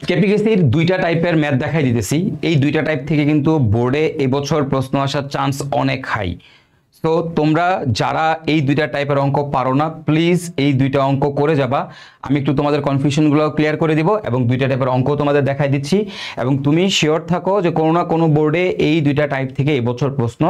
কেপিএসসির দুইটা টাইপের ম্যাথ দেখাই দিতেছি। এই দুইটা টাইপ থেকে কিন্তু বোর্ডে এবছর প্রশ্ন আসার চান্স অনেক হাই। তো তোমরা যারা এই দুইটা টাইপের অঙ্ক পারো না, প্লিজ এই দুইটা অঙ্ক করে যাবা। আমি একটু তোমাদের কনফিউশনগুলো ক্লিয়ার করে দিব এবং দুইটা টাইপের অঙ্ক তোমাদের দেখাই দিচ্ছি, এবং তুমি শিওর থাকো যে কোনো না কোনো বোর্ডে এই দুইটা টাইপ থেকে এবছর প্রশ্ন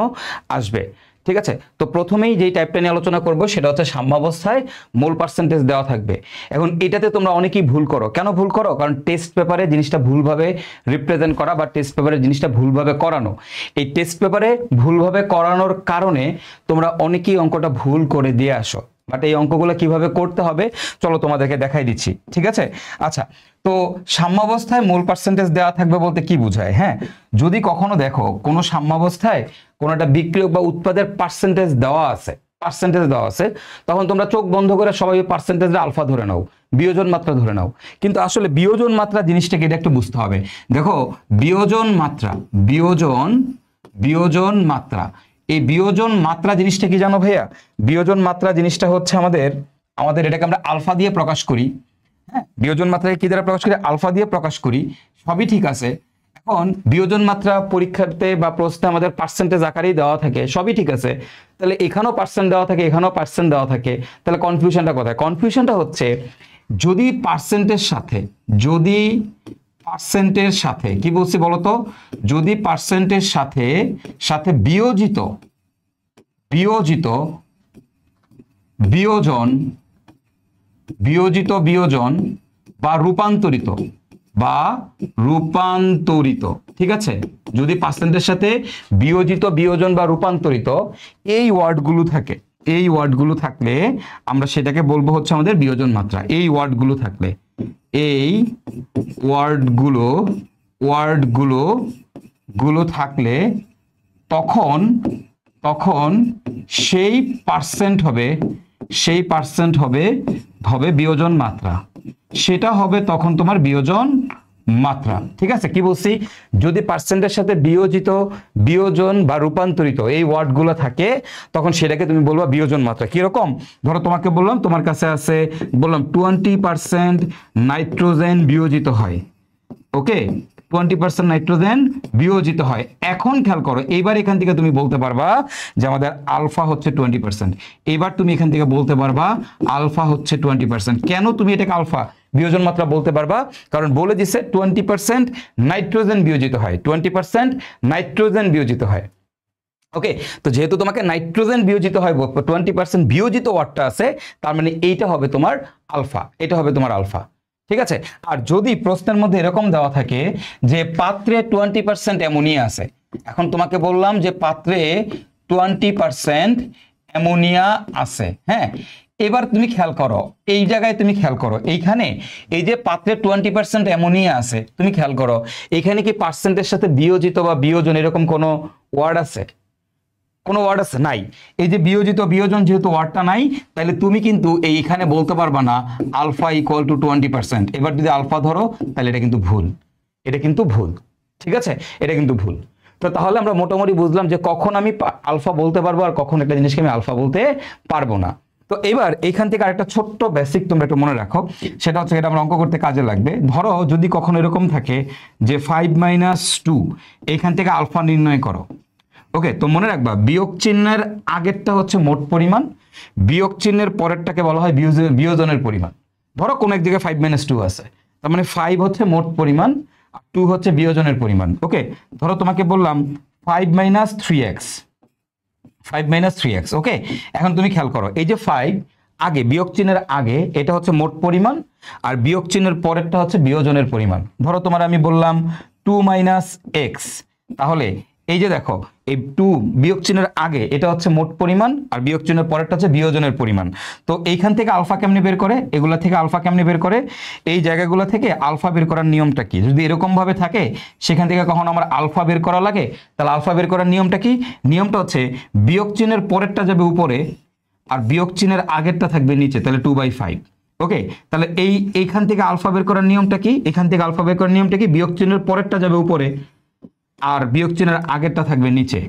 আসবে। ঠিক আছে, তো প্রথমেই যেই টাইপটা নিয়ে আলোচনা করব সেটা হচ্ছে সাম্যাবস্থায় মোল পার্সেন্টেজ দেওয়া থাকবে। এখন এটাতে তোমরা অনেকেই ভুল করো। কেন ভুল করো? কারণ টেস্ট পেপারে জিনিসটা ভুলভাবে রিপ্রেজেন্ট করা বা টেস্ট পেপারে জিনিসটা ভুলভাবে করানো। এই টেস্ট পেপারে ভুলভাবে করানোর কারণে তোমরা অনেকেই অঙ্কটা ভুল করে দিয়ে আসো। বাট এই অঙ্কগুলো কিভাবে করতে হবে চলো তোমাদেরকে দেখাই দিচ্ছি। ঠিক আছে, আচ্ছা, তো সাম্যাবস্থায় মোল পার্সেন্টেজ দেওয়া থাকবে বলতে কি বোঝায়? হ্যাঁ, যদি কখনো দেখো কোনো সাম্যাবস্থায় কোনো একটা বিক্রিয়ক বা উৎপাদের পার্সেন্টেজ দেওয়া আছে, তখন তোমরা চোখ বন্ধ করে সবাই পার্সেন্টেজটা আলফা ধরে নাও, বিয়োজন মাত্রা ধরে নাও। কিন্তু আসলে বিয়োজন মাত্রা জিনিসটাকে এটা একটু বুঝতে হবে। দেখো, বিয়োজন মাত্রা এই বিয়োজন মাত্রা জিনিসটা কি জানো ভাইয়া? বিয়োজন মাত্রা জিনিসটা হচ্ছে আমাদের এটাকে আমরা আলফা দিয়ে প্রকাশ করি। হ্যাঁ, বিয়োজন মাত্রাকে কি দ্বারা প্রকাশ করি? আলফা দিয়ে প্রকাশ করি। সবই ঠিক আছে। এখন বিয়োজন মাত্রা পরীক্ষাতে বা প্রশ্নে আমাদের পার্সেন্টেজ আকারেই দেওয়া থাকে, সবই ঠিক আছে। তাহলে এখানেও পার্সেন্ট দেওয়া থাকে, এখানেও পার্সেন্ট দেওয়া থাকে, তাহলে কনফিউশনটা কোথায়? কনফিউশনটা হচ্ছে যদি পার্সেন্টের সাথে কি বলছি বলতো, যদি পার্সেন্টের সাথে বিয়োজন বা রূপান্তরিত, ঠিক আছে, যদি পার্সেন্টের সাথে বিয়োজন বা রূপান্তরিত এই ওয়ার্ডগুলো থাকলে আমরা সেটাকে বলবো হচ্ছে আমাদের বিয়োজন মাত্রা। এই ওয়ার্ডগুলো থাকলে তখন সেই পার্সেন্ট হবে বিয়োজন মাত্রা। সেটা হবে তখন তোমার বিয়োজন মাত্রা। ঠিক আছে, কি বলছি? যদি পার্সেন্টের সাথে বিয়োজন বা রূপান্তরিত এই ওয়ার্ডগুলো থাকে তখন সেটাকে তুমি বলবা বিয়োজন মাত্রা। কিরকম? ধরো তোমাকে বললাম তোমার কাছে আছে, বললাম 20% নাইট্রোজেন বিয়োজিত হয়। ওকে, 20% নাইট্রোজেন বিয়োজিত হয়। এখন খেয়াল করো, এইবার এখান থেকে তুমি বলতে পারবা যে আমাদের আলফা হচ্ছে 20%। এবার তুমি এখান থেকে বলতে পারবা আলফা হচ্ছে 20%। কেন তুমি এটাকে আলফা বিয়োজন মাত্রা বলতে পারবা? কারণ বলে দিছে 20% নাইট্রোজেন বিয়োজিত হয়, 20% নাইট্রোজেন বিয়োজিত হয়। ওকে, তো যেহেতু তোমাকে নাইট্রোজেন বিয়োজিত হয়, 20% বিয়োজিত ওয়ার্ডটা আছে, তার মানে এইটা হবে তোমার আলফা, এটা হবে তোমার আলফা। ঠিক আছে, আর যদি প্রশ্নের মধ্যে এরকম দেওয়া থাকে যে পাত্রে 20% অ্যামোনিয়া আছে, এখন তোমাকে বললাম যে পাত্রে 20% অ্যামোনিয়া আছে। হ্যাঁ, এবার তুমি খেয়াল করো, এই জায়গায় তুমি খেয়াল করো, এইখানে এই যে পাত্রে 20% অ্যামোনিয়া আছে, তুমি খেয়াল করো এখানে কি পার্সেন্টের সাথে বিয়োজিত বা বিয়োজন এরকম কোনো ওয়ার্ড আছে? কোনো ওয়ার্ড আছে? নাই। এই যে বিয়োজন যেহেতু ওয়ার্ডটা নাই, তাহলে তুমি কিন্তু এইখানে বলতে পারবা না আলফা ইকুয়াল টু 20%। এবার যদি আলফা ধরো তাহলে এটা কিন্তু ভুল। ঠিক আছে, এটা কিন্তু ভুল। তো তাহলে আমরা মোটামুটি বুঝলাম যে কখন আমি আলফা বলতে পারবো আর কখন একটা জিনিসকে আমি আলফা বলতে পারবো না। তো এবার এইখান থেকে আরেকটা ছোট্ট বেসিক তোমরা একটু মনে রাখো, সেটা হচ্ছে এটা আমরা অঙ্ক করতে কাজে লাগবে। ধরো যদি কখনো এরকম থাকে যে 5 - 2, এইখান থেকে আলফা নির্ণয় করো। ওকে, তো মনে রাখবা বিয়োগ চিহ্নের আগেরটা হচ্ছে মোট পরিমাণ, বিয়োগ চিহ্নের পরেরটাকে বলা হয় বিয়োজনের পরিমাণ। ধরো কোন এক জায়গায় 5 - 2 আছে, তার মানে 5 হচ্ছে মোট পরিমাণ আর 2 হচ্ছে বিয়োজনের পরিমাণ। ওকে, ধরো তোমাকে বললাম 5 - 3x। ওকে, এখন তুমি খেয়াল করো, এই যে 5 আগে বিয়োগ চিহ্নের আগে এটা হচ্ছে মোট পরিমাণ আর বিয়োগ চিহ্নের পরেরটা হচ্ছে বিয়োজনের পরিমাণ। ধরো তোমার আমি বললাম 2 - x, তাহলে এই যে দেখো এই 2 বিয়োগ চিহ্নের আগে এটা হচ্ছে মোট পরিমাণ আর বিয়োগ চিহ্নের পরেরটা হচ্ছে বিয়োজনের পরিমাণ। তো এইখান থেকে আলফা কেমনে বের করে? এগুলা থেকে আলফা কেমনে বের করে? এই জায়গাগুলো থেকে আলফা বের করার নিয়মটা কি? যদি এরকম ভাবে থাকে সেখান থেকে কখন আমার আলফা বের করা লাগে, তাহলে আলফা বের করার নিয়মটা কি? নিয়মটা হচ্ছে বিয়োগ চিহ্নের পরেরটা যাবে উপরে আর বিয়োগ চিহ্নের আগেরটা থাকবে নিচে, তাহলে 2/5। ওকে, তাহলে এইখান থেকে আলফা বের করার নিয়মটা কি? এখান থেকে আলফা বের করার নিয়মটা কি? বিয়োগ চিহ্নের পরেরটা যাবে উপরে আর বিয়োগ চিহ্নের আগেরটা থাকবে নিচে।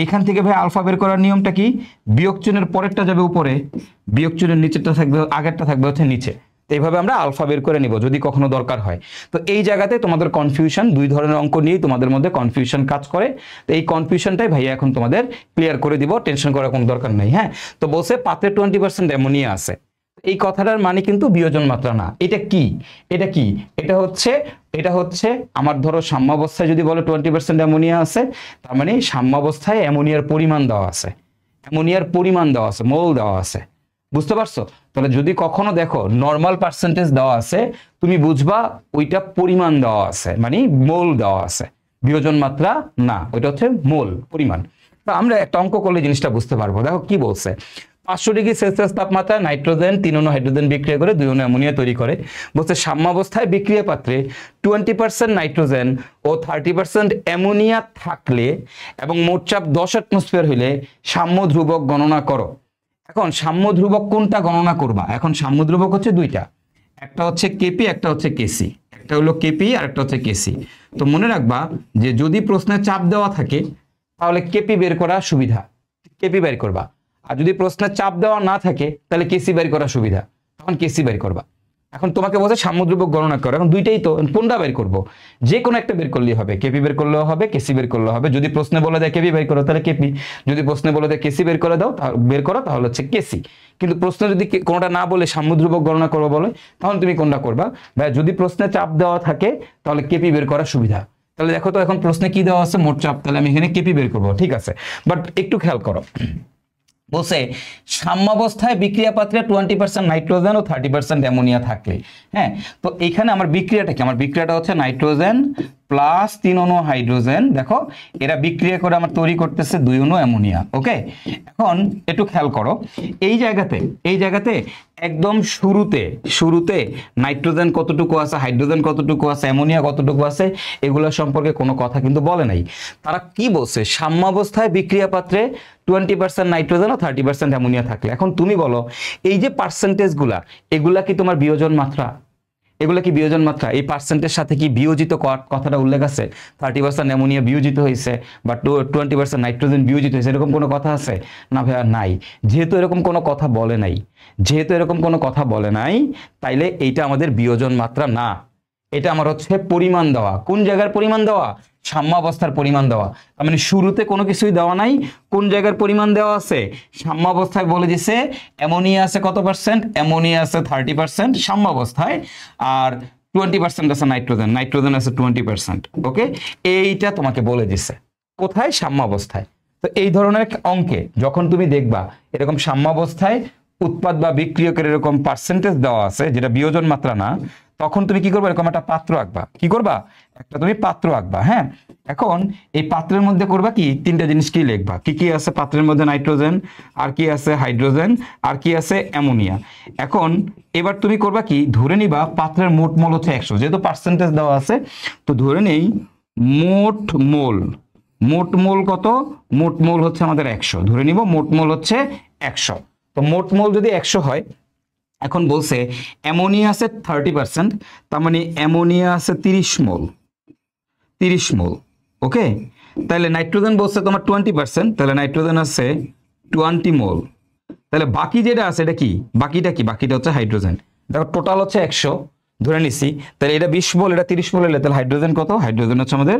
এখান থেকে ভাই আলফা বের করার নিয়মটা কি? বিয়োগ চিহ্নের পরেরটা যাবে উপরে, বিয়োগ চিহ্নের নিচেরটা থাকবে, আগেরটা থাকবে হচ্ছে নিচে। তো এইভাবে আমরা আলফা বের করে নিব যদি কখনো দরকার হয়। তো এই জায়গাতে তোমাদের কনফিউশন, দুই ধরনের অঙ্ক নিয়েই তোমাদের মধ্যে কনফিউশন কাজ করে। তো এই কনফিউশনটাই ভাইয়া এখন তোমাদের ক্লিয়ার করে দিব, টেনশন করার কোনো দরকার নেই। হ্যাঁ, তো বলছে পাত্রে 20% অ্যামোনিয়া আছে, এই কথাটার মানে কিন্তু বিয়োজন মাত্রা না। এটা কি, এটা কি, এটা হচ্ছে আমার ধরো সাম্যাবস্থায় যদি বলে 20% অ্যামোনিয়া আছে, তার মানে সাম্যাবস্থায় অ্যামোনিয়ার পরিমাণ দেওয়া আছে, অ্যামোনিয়ার পরিমাণ দেওয়া আছে, মোল দেওয়া আছে। বুঝতে পারছো? তাহলে যদি কখনো দেখো নর্মাল পার্সেন্টেজ দেওয়া আছে, তুমি বুঝবা ওইটা পরিমাণ দেওয়া আছে, মানে মোল দেওয়া আছে, বিয়োজন মাত্রা না, ওইটা হচ্ছে মোল, পরিমাণ। তো আমরা একটা অঙ্ক করলে জিনিসটা বুঝতে পারবো। দেখো কি বলছে, 500 ডিগ্রি সেলসিয়াস তাপমাত্রায় নাইট্রোজেন 3 অণু হাইড্রোজেন বিক্রিয়া করে 2 অণু অ্যামোনিয়া তৈরি করে। বলছে সাম্যাবস্থায় বিক্রিয়া পাত্রে 20% নাইট্রোজেন ও 30% অ্যামোনিয়া থাকলে এবং মোট চাপ 10 অ্যাটমসফিয়ার হইলে সাম্য ধ্রুবক গণনা করো। এখন সাম্য ধ্রুবক কোনটা গণনা করবা? এখন সাম্য ধ্রুবক হচ্ছে দুইটা, একটা হচ্ছে কেপি, একটা হচ্ছে কেসি। একটা হলো কেপি আর একটা হচ্ছে কেসি। তো মনে রাখবা যে যদি প্রশ্নে চাপ দেওয়া থাকে তাহলে কেপি বের করা সুবিধা, কেপি বের করবা। আর যদি প্রশ্নে চাপ দেওয়া না থাকে তাহলে কেসি বের করা সুবিধা, তখন কেসি বের করবা। এখন তোমাকে বলছে সাম্য ধ্রুবক গণনা করো, এখন দুইটাই তো, কোনটা বের করবো? যে কোনো একটা বের করলেই হবে, কেপি বের করলেও হবে, কেসি বের করলেও হবে। যদি প্রশ্নে বলে দেয় কেপি বের করো তাহলে কেপি, যদি প্রশ্নে বলে দেয় কেসি বের করে দাও, বের করো, তাহলে হচ্ছে কেসি। কিন্তু প্রশ্নে যদি কোনটা না বলে সাম্য ধ্রুবক গণনা করবো বলে, তখন তুমি কোনটা করবা? ভাই যদি প্রশ্নে চাপ দেওয়া থাকে তাহলে কেপি বের করা সুবিধা। তাহলে দেখো তো এখন প্রশ্নে কি দেওয়া আছে? মোট চাপ, তাহলে আমি এখানে কেপি বের করবো, ঠিক আছে। বাট একটু খেয়াল করো, বলছে সাম্যাবস্থায় বিক্রিয়া পাত্রে 20% নাইট্রোজেন ও 30% অ্যামোনিয়া থাকলে। হ্যাঁ, তো এইখানে আমার বিক্রিয়াটা কি? আমার বিক্রিয়াটা হচ্ছে নাইট্রোজেন প্লাস 3 অণু হাইড্রোজেন, দেখো এরা বিক্রিয়া করে আমার তৈরি করতেছে 2 অণু অ্যামোনিয়া। ওকে, এখন একটু খেয়াল করো, এই জায়গাতে একদম শুরুতে নাইট্রোজেন কতটুকু আছে, হাইড্রোজেন কতটুকু আছে, অ্যামোনিয়া কতটুকু আছে, এগুলো সম্পর্কে কোনো কথা কিন্তু বলে নাই। তারা কি বলছে? সাম্যাবস্থায় বিক্রিয়া পাত্রে 20% নাইট্রোজেন ও 30% অ্যামোনিয়া থাকলে। এখন তুমি বলো এই যে পার্সেন্টেজগুলা, এগুলা কি তোমার বিয়োজন মাত্রা? এগুলা কি বিয়োজন মাত্রা? এই পার্সেন্টের সাথে কি বিয়োজিত কথাটা উল্লেখ আছে? 30% অ্যামোনিয়া বিয়োজিত হয়েছে বা 20% নাইট্রোজেন বিয়োজিত হয়েছে, এরকম কোনো কথা আছে? না ভাইয়া, নাই। যেহেতু এরকম কোনো কথা বলে নাই, তাইলে এইটা আমাদের বিয়োজন মাত্রা না, এটা আমার হচ্ছে পরিমাণ দেওয়া। কোন জায়গার পরিমাণ দেওয়া? সাম্যাবস্থার পরিমাণ দেওয়া। তার মানে শুরুতে কোনো কিছুই দেওয়া নাই, কোন জায়গার পরিমাণ দেওয়া আছে? সাম্যাবস্থায় বলে দিছে অ্যামোনিয়া আছে কত পার্সেন্ট? অ্যামোনিয়া আছে 30% সাম্যাবস্থায়, আর 20% আছে নাইট্রোজেন আছে 20%। ওকে, এইটা তোমাকে বলে দিছে কোথায়? সাম্যাবস্থায়। তো এই ধরনের অঙ্কে যখন তুমি দেখবা এরকম সাম্যাবস্থায় উৎপাদ বা বিক্রিয়কের এরকম পার্সেন্টেজ দেওয়া আছে যেটা বিয়োজন মাত্রা না, তখন তুমি কি করবে? এরকম একটা পাত্র আঁকবা। কি করবা? একটা তুমি পাত্র আঁকবা। হ্যাঁ, এখন এই পাত্রের মধ্যে করবা কি? তিনটা জিনিস কি লিখবা? কি কি আছে পাত্রের মধ্যে? নাইট্রোজেন, আর কি আছে? হাইড্রোজেন, আর কি আছে? অ্যামোনিয়া। এখন এবার তুমি করবা কি? ধরে নিবা পাত্রের মোট মোল হচ্ছে 100, যেহেতু পার্সেন্টেজ দেওয়া আছে, তো ধরে নেই মোট মোল কত? মোট মোল হচ্ছে আমাদের 100, ধরে নিব মোট মোল হচ্ছে 100। তো মোট মোল যদি 100 হয়, এখন বলছে অ্যামোনিয়া আছে 30%, তার মানে অ্যামোনিয়া আছে 30 মোল। ওকে, তাহলে নাইট্রোজেন বলছে তোমার 20%, তাহলে নাইট্রোজেন আছে 20 মোল। তাহলে বাকি যেটা আছে এটা কি? বাকিটা হচ্ছে হাইড্রোজেন। দেখো টোটাল হচ্ছে 100 ধরে নিছি, তাহলে এটা 20 মোল, এটা 30 মোল, তাহলে হাইড্রোজেন কত? হাইড্রোজেন হচ্ছে আমাদের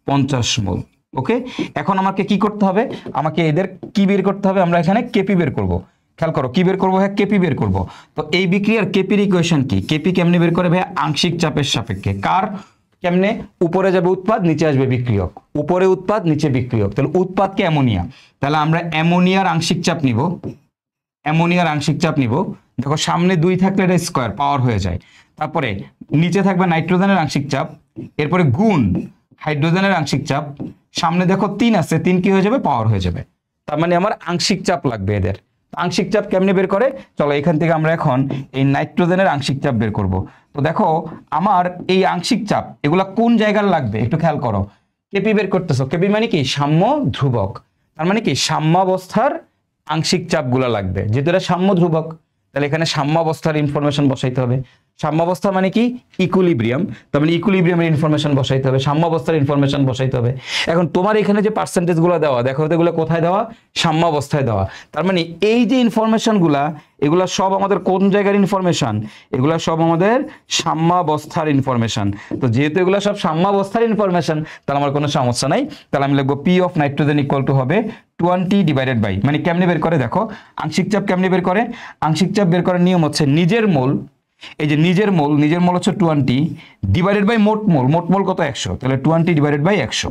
50 মোল। ওকে, এখন আমাকে কি করতে হবে? আমাকে এদের কি বের করতে হবে? আমরা এখানে কেপি বের করব। খেয়াল করো, কি বের করবো? হ্যাঁ, কেপি বের করব। তো এই বিক্রিয়ার কেপির ইকুয়েশন কি? কেপি কেমনে বের করে ভাই? আংশিক চাপের সাপেক্ষে। কার? কেমনে? উপরে যাবে উৎপাদ, নিচে আসবে বিক্রিয়ক। উপরে উৎপাদ, নিচে বিক্রিয়ক। তাহলে উৎপাদকে অ্যামোনিয়া, তাহলে আমরা অ্যামোনিয়ার আংশিক চাপ নিব। দেখো সামনে 2 থাকলে এটা স্কয়ার পাওয়ার হয়ে যায়। তারপরে নিচে থাকবে নাইট্রোজেনের আংশিক চাপ, এরপরে গুণ হাইড্রোজেনের আংশিক চাপ, সামনে দেখো 3 আছে, 3 কি হয়ে যাবে? পাওয়ার হয়ে যাবে। তার মানে আমার আংশিক চাপ লাগবে এদের। আংশিক চাপ কেমনে বের করে? চলো এখান থেকে আমরা এখন এই নাইট্রোজেনের আংশিক চাপ বের করব। তো দেখো আমার এই আংশিক চাপ এগুলা কোন জায়গার লাগবে একটু খেয়াল করো। কেপি বের করতেছো, কেপি মানে কি? সাম্য ধ্রুবক। তার মানে কি? সাম্যাবস্থার আংশিক চাপগুলো লাগবে, যেহেতু এটা সাম্য ধ্রুবক, তাহলে এখানে সাম্যাবস্থার ইনফরমেশন বসাইতে হবে। সাম্যাবস্থা মানে কি? ইকুইলিব্রিয়াম। তার মানে ইকুইলিব্রিয়ামের ইনফরমেশন বসাইতে হবে, সাম্যাবস্থার ইনফরমেশন বসাইতে হবে। এখন তোমার এখানে যে পার্সেন্টেজগুলো দেওয়া, দেখো এগুলো কোথায় দেওয়া? সাম্যাবস্থায় দেওয়া। তার মানে এই যে ইনফরমেশনগুলা, এগুলা সব আমাদের কোন জায়গার ইনফরমেশন? এগুলা সব আমাদের সাম্যাবস্থার ইনফরমেশন। তো যেহেতু এগুলো সব সাম্যাবস্থার ইনফরমেশন, তাহলে আমার কোনো সমস্যা নাই। তাহলে আমি লিখবো P of nitrogen equal to হবে 20 ডিভাইডেড বাই, মানে কেমনে বের করে দেখো, আংশিক চাপ কেমনে বের করে? আংশিক চাপ বের করার নিয়ম হচ্ছে নিজের মোল, এই যে নিজের মোল হচ্ছে 20 ডিভাইডেড বাই মোট মোল কত? 100। তাহলে 20 ডিভাইডেড বাই 100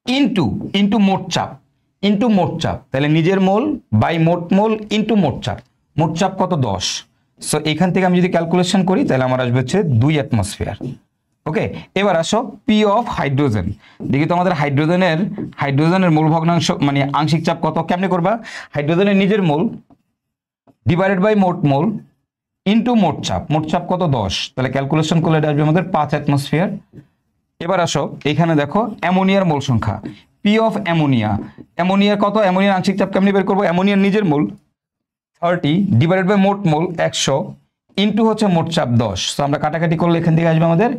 ইন্টু মোট চাপ, তাহলে নিজের মোল বাই মোল ইন্টু মোট চাপ কত? 10। সো এখান থেকে আমি যদি ক্যালকুলেশন করি তাহলে আমার আসবে হচ্ছে 2 অ্যাটমসফিয়ার। ওকে, এবার আসো পি অফ হাইড্রোজেন। দেখি তো আমাদের হাইড্রোজেনের মোল ভগ্নাংশ মানে আংশিক চাপ কত? কেমনে করবা? হাইড্রোজেনের নিজের মোল ডিভাইডেড বাই মোল ইন্টু মোট চাপ কত? 10। তাহলে ক্যালকুলেশন করলে এটা আসবে আমাদের 5 অ্যাটমসফিয়ার। এবার আসো এখানে দেখো অ্যামোনিয়ার মোল সংখ্যা, পি অফ অ্যামোনিয়ার কত? অ্যামোনিয়ার আংশিক চাপ কেমনে বের করবো? অ্যামোনিয়ার নিজের মোল 30 ডিভাইডেড বাই মোল 100 ইন্টু হচ্ছে মোট চাপ 10। তো আমরা কাটাকাটি করলে এখান থেকে আসবে আমাদের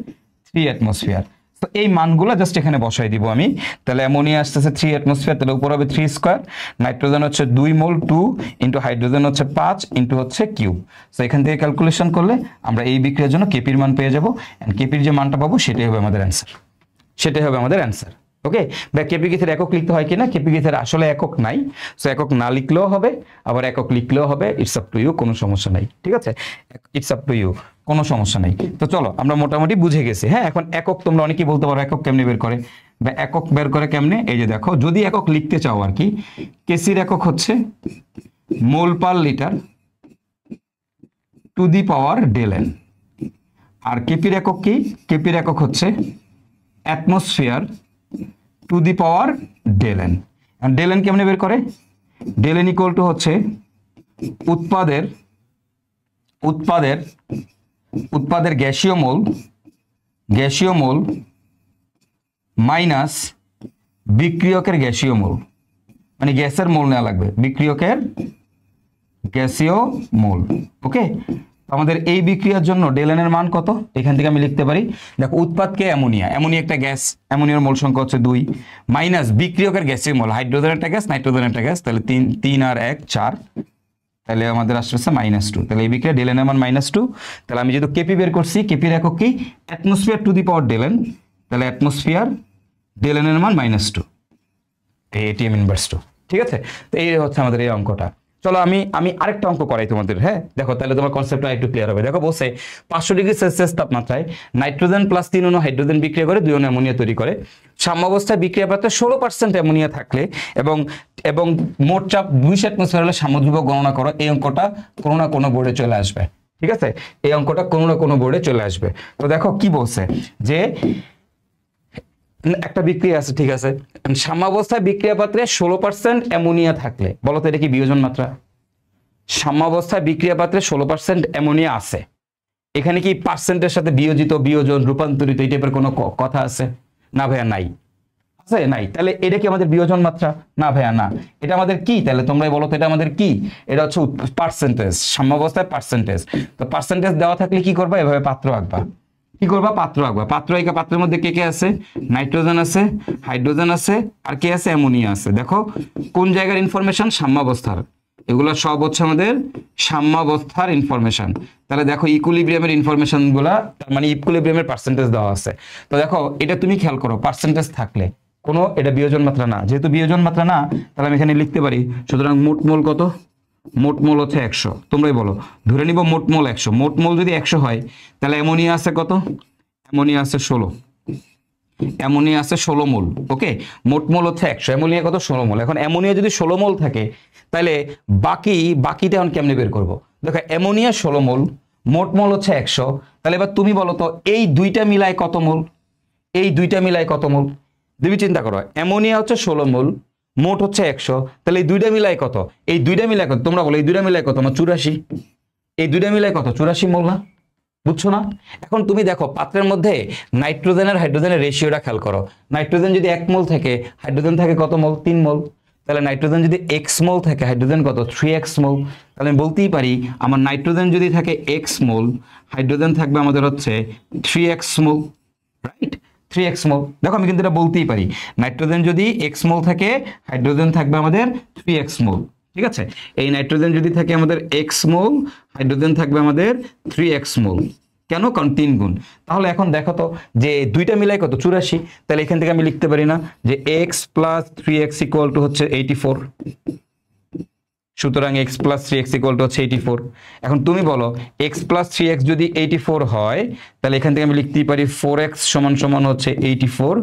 3 অ্যাটমসফিয়ার। তো এই মানগুলো জাস্ট এখানে বসাই দিব আমি। তাহলে অ্যামোনিয়া আসতেছে 3 অ্যাটমসফিয়ার, তাহলে উপর হবে 3 স্কয়ার, নাইট্রোজেন হচ্ছে 2 মোল 2 ইন্টু হাইড্রোজেন হচ্ছে 5 ইন্টু হচ্ছে কিউব। তো এখান থেকে ক্যালকুলেশন করলে আমরা এই বিক্রিয়ার জন্য কেপির মান পেয়ে যাবো, এন্ড কেপির যে মানটা পাবো সেটাই হবে আমাদের অ্যান্সার। ওকে, বা কেপি গেথের একক লিখতে হয় কিনা? কেপি গেথের আসলে একক নাই, সো একক না লিখলেও হবে, আবার একক লিখলেও হবে। ইটস আপ টু ইউ, কোনো সমস্যা নাই। ঠিক আছে, ইটস আপ টু ইউ, কোনো সমস্যা নাই। তো চলো আমরা মোটামুটি বুঝে গেছি। হ্যাঁ, এখন একক তোমরা অনেকেই বলতে পারো একক কেমনে বের করে, বা একক বের করে কেমনে? এই যে দেখো, যদি একক লিখতে চাও আর কি, কেসির একক হচ্ছে মোল পার লিটার টু দি পাওয়ার ডেলএন, আর কেপির একক কি? কেপির একক হচ্ছে অ্যাটমসফিয়ার টু দি পাওয়ার ডেলএন। ডেলএন কেমনে বের করে? ডেলএন ইকুয়াল টু হচ্ছে উৎপাদের গ্যাসীয় মোল মাইনাস বিক্রিয়কের গ্যাসীয় মোল, মানে গ্যাসের মোল নেওয়া লাগবে, বিক্রিয়কের গ্যাসীয় মোল। ওকে, আমাদের এই বিক্রিয়ার জন্য ডেলএন এর মান কত? এখান থেকে আমি লিখতে পারি, দেখো উৎপাদকে অ্যামোনিয়া একটা গ্যাস, অ্যামোনিয়ার মোল সংখ্যা হচ্ছে 2 মাইনাস বিক্রিয়কের গ্যাসীয় মোল, হাইড্রোজেন একটা গ্যাস, নাইট্রোজেন একটা গ্যাস, তাহলে 3 আর 1 4, তাহলে আমাদের আসছে -2। তাহলে এই বিক্রিয়া ডেলএন এর মান -2। তাহলে আমি যেহেতু কেপি বের করছি, কেপির একক কি? অ্যাটমসফিয়ার টু দি পাওয়ার ডেলএন, তাহলে অ্যাটমসফিয়ার ডেলএন এর মান -2, এটিএম ইনভার্স 2। ঠিক আছে, তো এই হচ্ছে আমাদের এই অঙ্কটা। চলো আমি আরেকটা অঙ্ক করাই তোমাদের। হ্যাঁ, দেখো তাহলে তোমার কনসেপ্টটা একটু ক্লিয়ার হবে। দেখো বলছে 500 ডিগ্রি সেলসিয়াস তাপমাত্রায় নাইট্রোজেন প্লাস 3 অণু হাইড্রোজেন বিক্রিয়া করে 2 অণু অ্যামোনিয়া তৈরি করে। সাম্যাবস্থায় বিক্রিয়া পাত্রে 16% অ্যামোনিয়া থাকলে এবং মোট চাপ 200 অ্যাটমসফিয়ার হলে সাম্যধ্রুবক গণনা করো। এই অঙ্কটা কোনো না কোনো বোর্ডে চলে আসবে। ঠিক আছে, এই অঙ্কটা কোনো না কোনো বোর্ডে চলে আসবে। তো দেখো কি বলছে, যে একটা বিক্রিয়া আছে, ঠিক আছে, সাম্যাবস্থায় বিক্রিয়া পাত্রে 16% অ্যামোনিয়া থাকলে, বলো তো এটা কি বিয়োজন মাত্রা? সাম্যাবস্থায় বিক্রিয়া পাত্রে 16% অ্যামোনিয়া আছে, এখানে কি পার্সেন্টের সাথে বিয়োজিত, বিয়োজন, রূপান্তরিত এই টাইপের কোনো কথা আছে? না ভাইয়া নাই, আছে নাই। তাহলে এটা কি আমাদের বিয়োজন মাত্রা? না ভাইয়া না। এটা আমাদের কি? তাহলে তোমরাই বলো তো, এটা আমাদের কি? এটা হচ্ছে পার্সেন্টেজ, সাম্যাবস্থায় পার্সেন্টেজ। তো পার্সেন্টেজ দেওয়া থাকলে কি করবা? এভাবে পাত্র আঁকবা। কি করবা? পাত্র আঁকবা। পাত্র আঁকা, পাত্রের মধ্যে কে কে আছে? নাইট্রোজেন আছে, হাইড্রোজেন আছে, আর কে আছে? অ্যামোনিয়া আছে। দেখো কোন জায়গার ইনফরমেশন? সাম্যাবস্থার। এগুলো সব হচ্ছে আমাদের সাম্যাবস্থার ইনফরমেশন। তাহলে দেখো ইকুইলিব্রিয়ামের ইনফরমেশন গুলা, তার মানে ইকুইলিব্রিয়ামের পার্সেন্টেজ দেওয়া আছে। তো দেখো এটা তুমি খেয়াল করো, পার্সেন্টেজ থাকলে কোনো, এটা বিয়োজন মাত্রা না, যেহেতু বিয়োজন মাত্রা না, তাহলে আমি এখানে লিখতে পারি, সুতরাং মোট মোল কত? মোট মোল হচ্ছে 100। তোমরাই বলো, ধরে নিব মোট মোল 100। মোট মোল যদি 100 হয়, তাহলে অ্যামোনিয়া আছে কত? অ্যামোনিয়া আছে 16। অ্যামোনিয়া আছে 16 মোল। ওকে, মোট মোল হচ্ছে 100, অ্যামোনিয়া কত? 16 মোল। এখন অ্যামোনিয়া যদি 16 মোল থাকে, তাহলে বাকিটা এখন কেমনে বের করবো? দেখো অ্যামোনিয়া 16 মোল, মোট মোল হচ্ছে 100। তাহলে এবার তুমি বলো তো, এই দুইটা মিলায় কত মোল? এই দুইটা মিলায় কত মোল? তুমি চিন্তা করো, অ্যামোনিয়া হচ্ছে 16 মোল, মোট হচ্ছে 100, তাহলে এই দুইটা মিলায় কত? এই দুইটা মিলায় কত? তোমরা বলো এই দুইটা মিলায় কত? আমার 84। এই দুইটা মিলায় কত? 84 মোল না? বুঝছো না? এখন তুমি দেখো পাত্রের মধ্যে নাইট্রোজেন আর হাইড্রোজেনের রেশিওটা খেয়াল করো। নাইট্রোজেন যদি 1 মোল থাকে, হাইড্রোজেন থাকে কত মোল? 3 মোল। তাহলে নাইট্রোজেন যদি এক্স মোল থাকে, হাইড্রোজেন কত 3x মোল। তাহলে আমি বলতেই পারি আমার নাইট্রোজেন যদি থাকে এক্স মোল, হাইড্রোজেন থাকবে আমাদের হচ্ছে 3x মোল, রাইট? 3x মোল। দেখো আমি কিন্তু এটা বলতেই পারি, নাইট্রোজেন যদি এক্স মোল থাকে, হাইড্রোজেন থাকবে আমাদের 3x মোল। ঠিক আছে, এই নাইট্রোজেন যদি থাকে আমাদের এক্স মোল, হাইড্রোজেন থাকবে আমাদের 3x মোল। কেন? কারণ 3 গুণ। তাহলে এখন দেখো তো যে দুইটা মিলাই কত 84। তাহলে এখান থেকে আমি লিখতে পারি না যে x plus 3x equal to হচ্ছে 84। সুতরাং x plus 3x equal to হচ্ছে 84। এখন তুমি বলো x প্লাস 3x যদি 84 হয়, তাহলে এখান থেকে আমি লিখতেই পারি 4x সমান সমান হচ্ছে 84।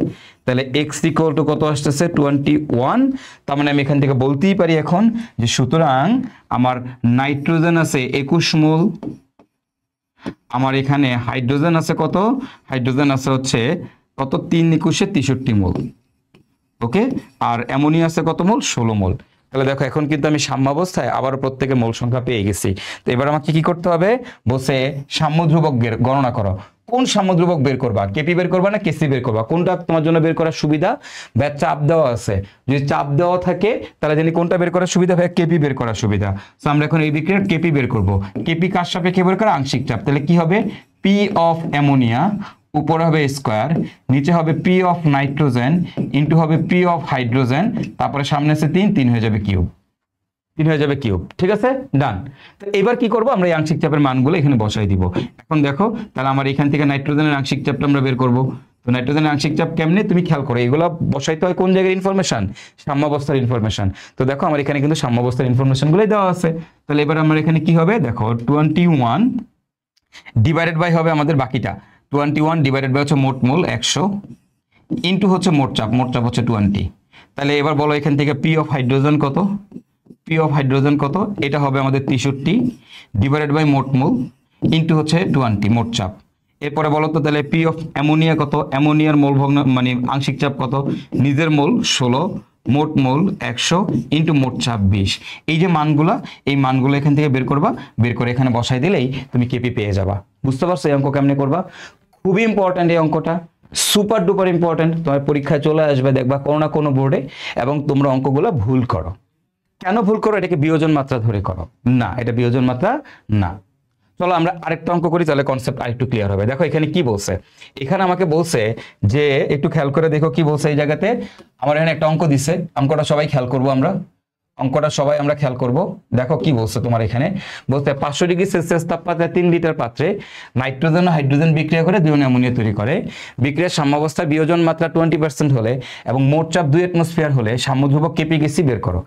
তাহলে x ইকুয়াল টু কত আসতেছে 21। তার মানে আমি এখান থেকে বলতেই পারি এখন যে সুতরাং আমার নাইট্রোজেন আছে 21 মোল, আমার এখানে হাইড্রোজেন আছে কত, হাইড্রোজেন আছে হচ্ছে কত 3 21 63 মোল। ওকে, আর অ্যামোনিয়া আছে কত মোল 16 মোল। তাহলে দেখো এখন কিন্তু আমি সাম্যাবস্থায় আবার প্রত্যেকের মোল সংখ্যা পেয়ে গেছি। তো এবার আমাকে কি করতে হবে, বসে সাম্য ধ্রুবক গণনা করো। কোন সাম্য ধ্রুবক বের করবা, কেপি বের করবা না কেসি বের করবা, কোনটা তোমার জন্য বের করার সুবিধা? ব্যাস চাপ দেওয়া আছে, যদি চাপ দেওয়া থাকে তাহলে জানি কোনটা বের করার সুবিধা, ভাই কেপি বের করার সুবিধা। তো আমরা এখন এই বিক্রিয়ার কেপি বের করব। কেপি কার সাপেক্ষে বের করা? আংশিক চাপ। তাহলে কি হবে, পি অফ অ্যামোনিয়া উপরে হবে স্কোয়ার, নিচে হবে পি অফ নাইট্রোজেন ইন্টু হবে পি অফ হাইড্রোজেন, তারপরে সামনে আছে 3 হয়ে যাবে কিউব, 3 হয়ে যাবে কিউব। ঠিক আছে, ডান। তো এবার কি করব, আমরা এই আংশিক চাপের মানগুলো এখানে বসাই দিব। এখন দেখো তাহলে আমার এখান থেকে নাইট্রোজেনের আংশিক চাপটা আমরা বের করব। তো নাইট্রোজেনের আংশিক চাপ কেমনে তুমি খেয়াল করো, এগুলো বসাইতে হয় কোন জায়গার ইনফরমেশন, সাম্যাবস্থার ইনফরমেশন। তো দেখো আমার এখানে কিন্তু সাম্যাবস্থার ইনফরমেশনগুলোই দেওয়া আছে। তাহলে এবার আমার এখানে কি হবে, দেখো 21 ডিভাইডেড বাই হবে আমাদের বাকিটা 21 ডিভাইডেড বাই হচ্ছে মোট মোল 100 ইন্টু হচ্ছে মোট চাপ হচ্ছে 20। তাহলে এবার বলো এখান থেকে পি অফ হাইড্রোজেন কত, পি অফ হাইড্রোজেন কত, এটা হবে আমাদের 63 ডিভাইডেড বাই মোট মোল ইন্টু হচ্ছে 20 মোট চাপ। এরপরে বলো তো তাহলে পি অফ অ্যামোনিয়া কত, অ্যামোনিয়ার মোল ভগ্ন মানে আংশিক চাপ কত, নিজের মোল 16 মোট মোল 100 ইন্টু মোট চাপ 20। এই যে মানগুলা, এই মানগুলো এখান থেকে বের করবা, বের করে এখানে বসাই দিলেই তুমি কেপি পেয়ে যাবা। বুঝতে পারছো এই অঙ্ক কেমনে করবা? খুবই ইম্পর্ট্যান্ট এই অঙ্কটা, সুপার ডুপার ইম্পর্ট্যান্ট। তোমার পরীক্ষায় চলে আসবে দেখবা কোনো না কোনো বোর্ডে, এবং তোমরা অঙ্কগুলো ভুল করো। কেন ভুল করো? এটাকে বিয়োজন মাত্রা ধরে করো না, এটা বিয়োজন মাত্রা না। চলো আমরা আরেকটা অঙ্ক করি, তাহলে কনসেপ্ট আরেকটু ক্লিয়ার হবে। দেখো এখানে কি বলছে, এখানে আমাকে বলছে যে একটু খেয়াল করে দেখো কি বলছে এই জায়গাতে। আমার এখানে একটা অঙ্ক দিছে, অঙ্কটা সবাই খেয়াল করবো আমরা, অঙ্কটা সবাই আমরা খেয়াল করব। দেখো কি বলছে তোমার এখানে, বলতে 500 ডিগ্রি সেলসিয়াস তাপমাত্রায় 3 লিটার পাত্রে নাইট্রোজেন ও হাইড্রোজেন বিক্রিয়া করে 2 অ্যামোনিয়া তৈরি করে। বিক্রিয়ার সাম্যাবস্থায় বিয়োজন মাত্রা 20% হলে এবং মোট চাপ 2 অ্যাটমসফিয়ার হলে সাম্যধ্রুবক কেপি গেসি বের করো।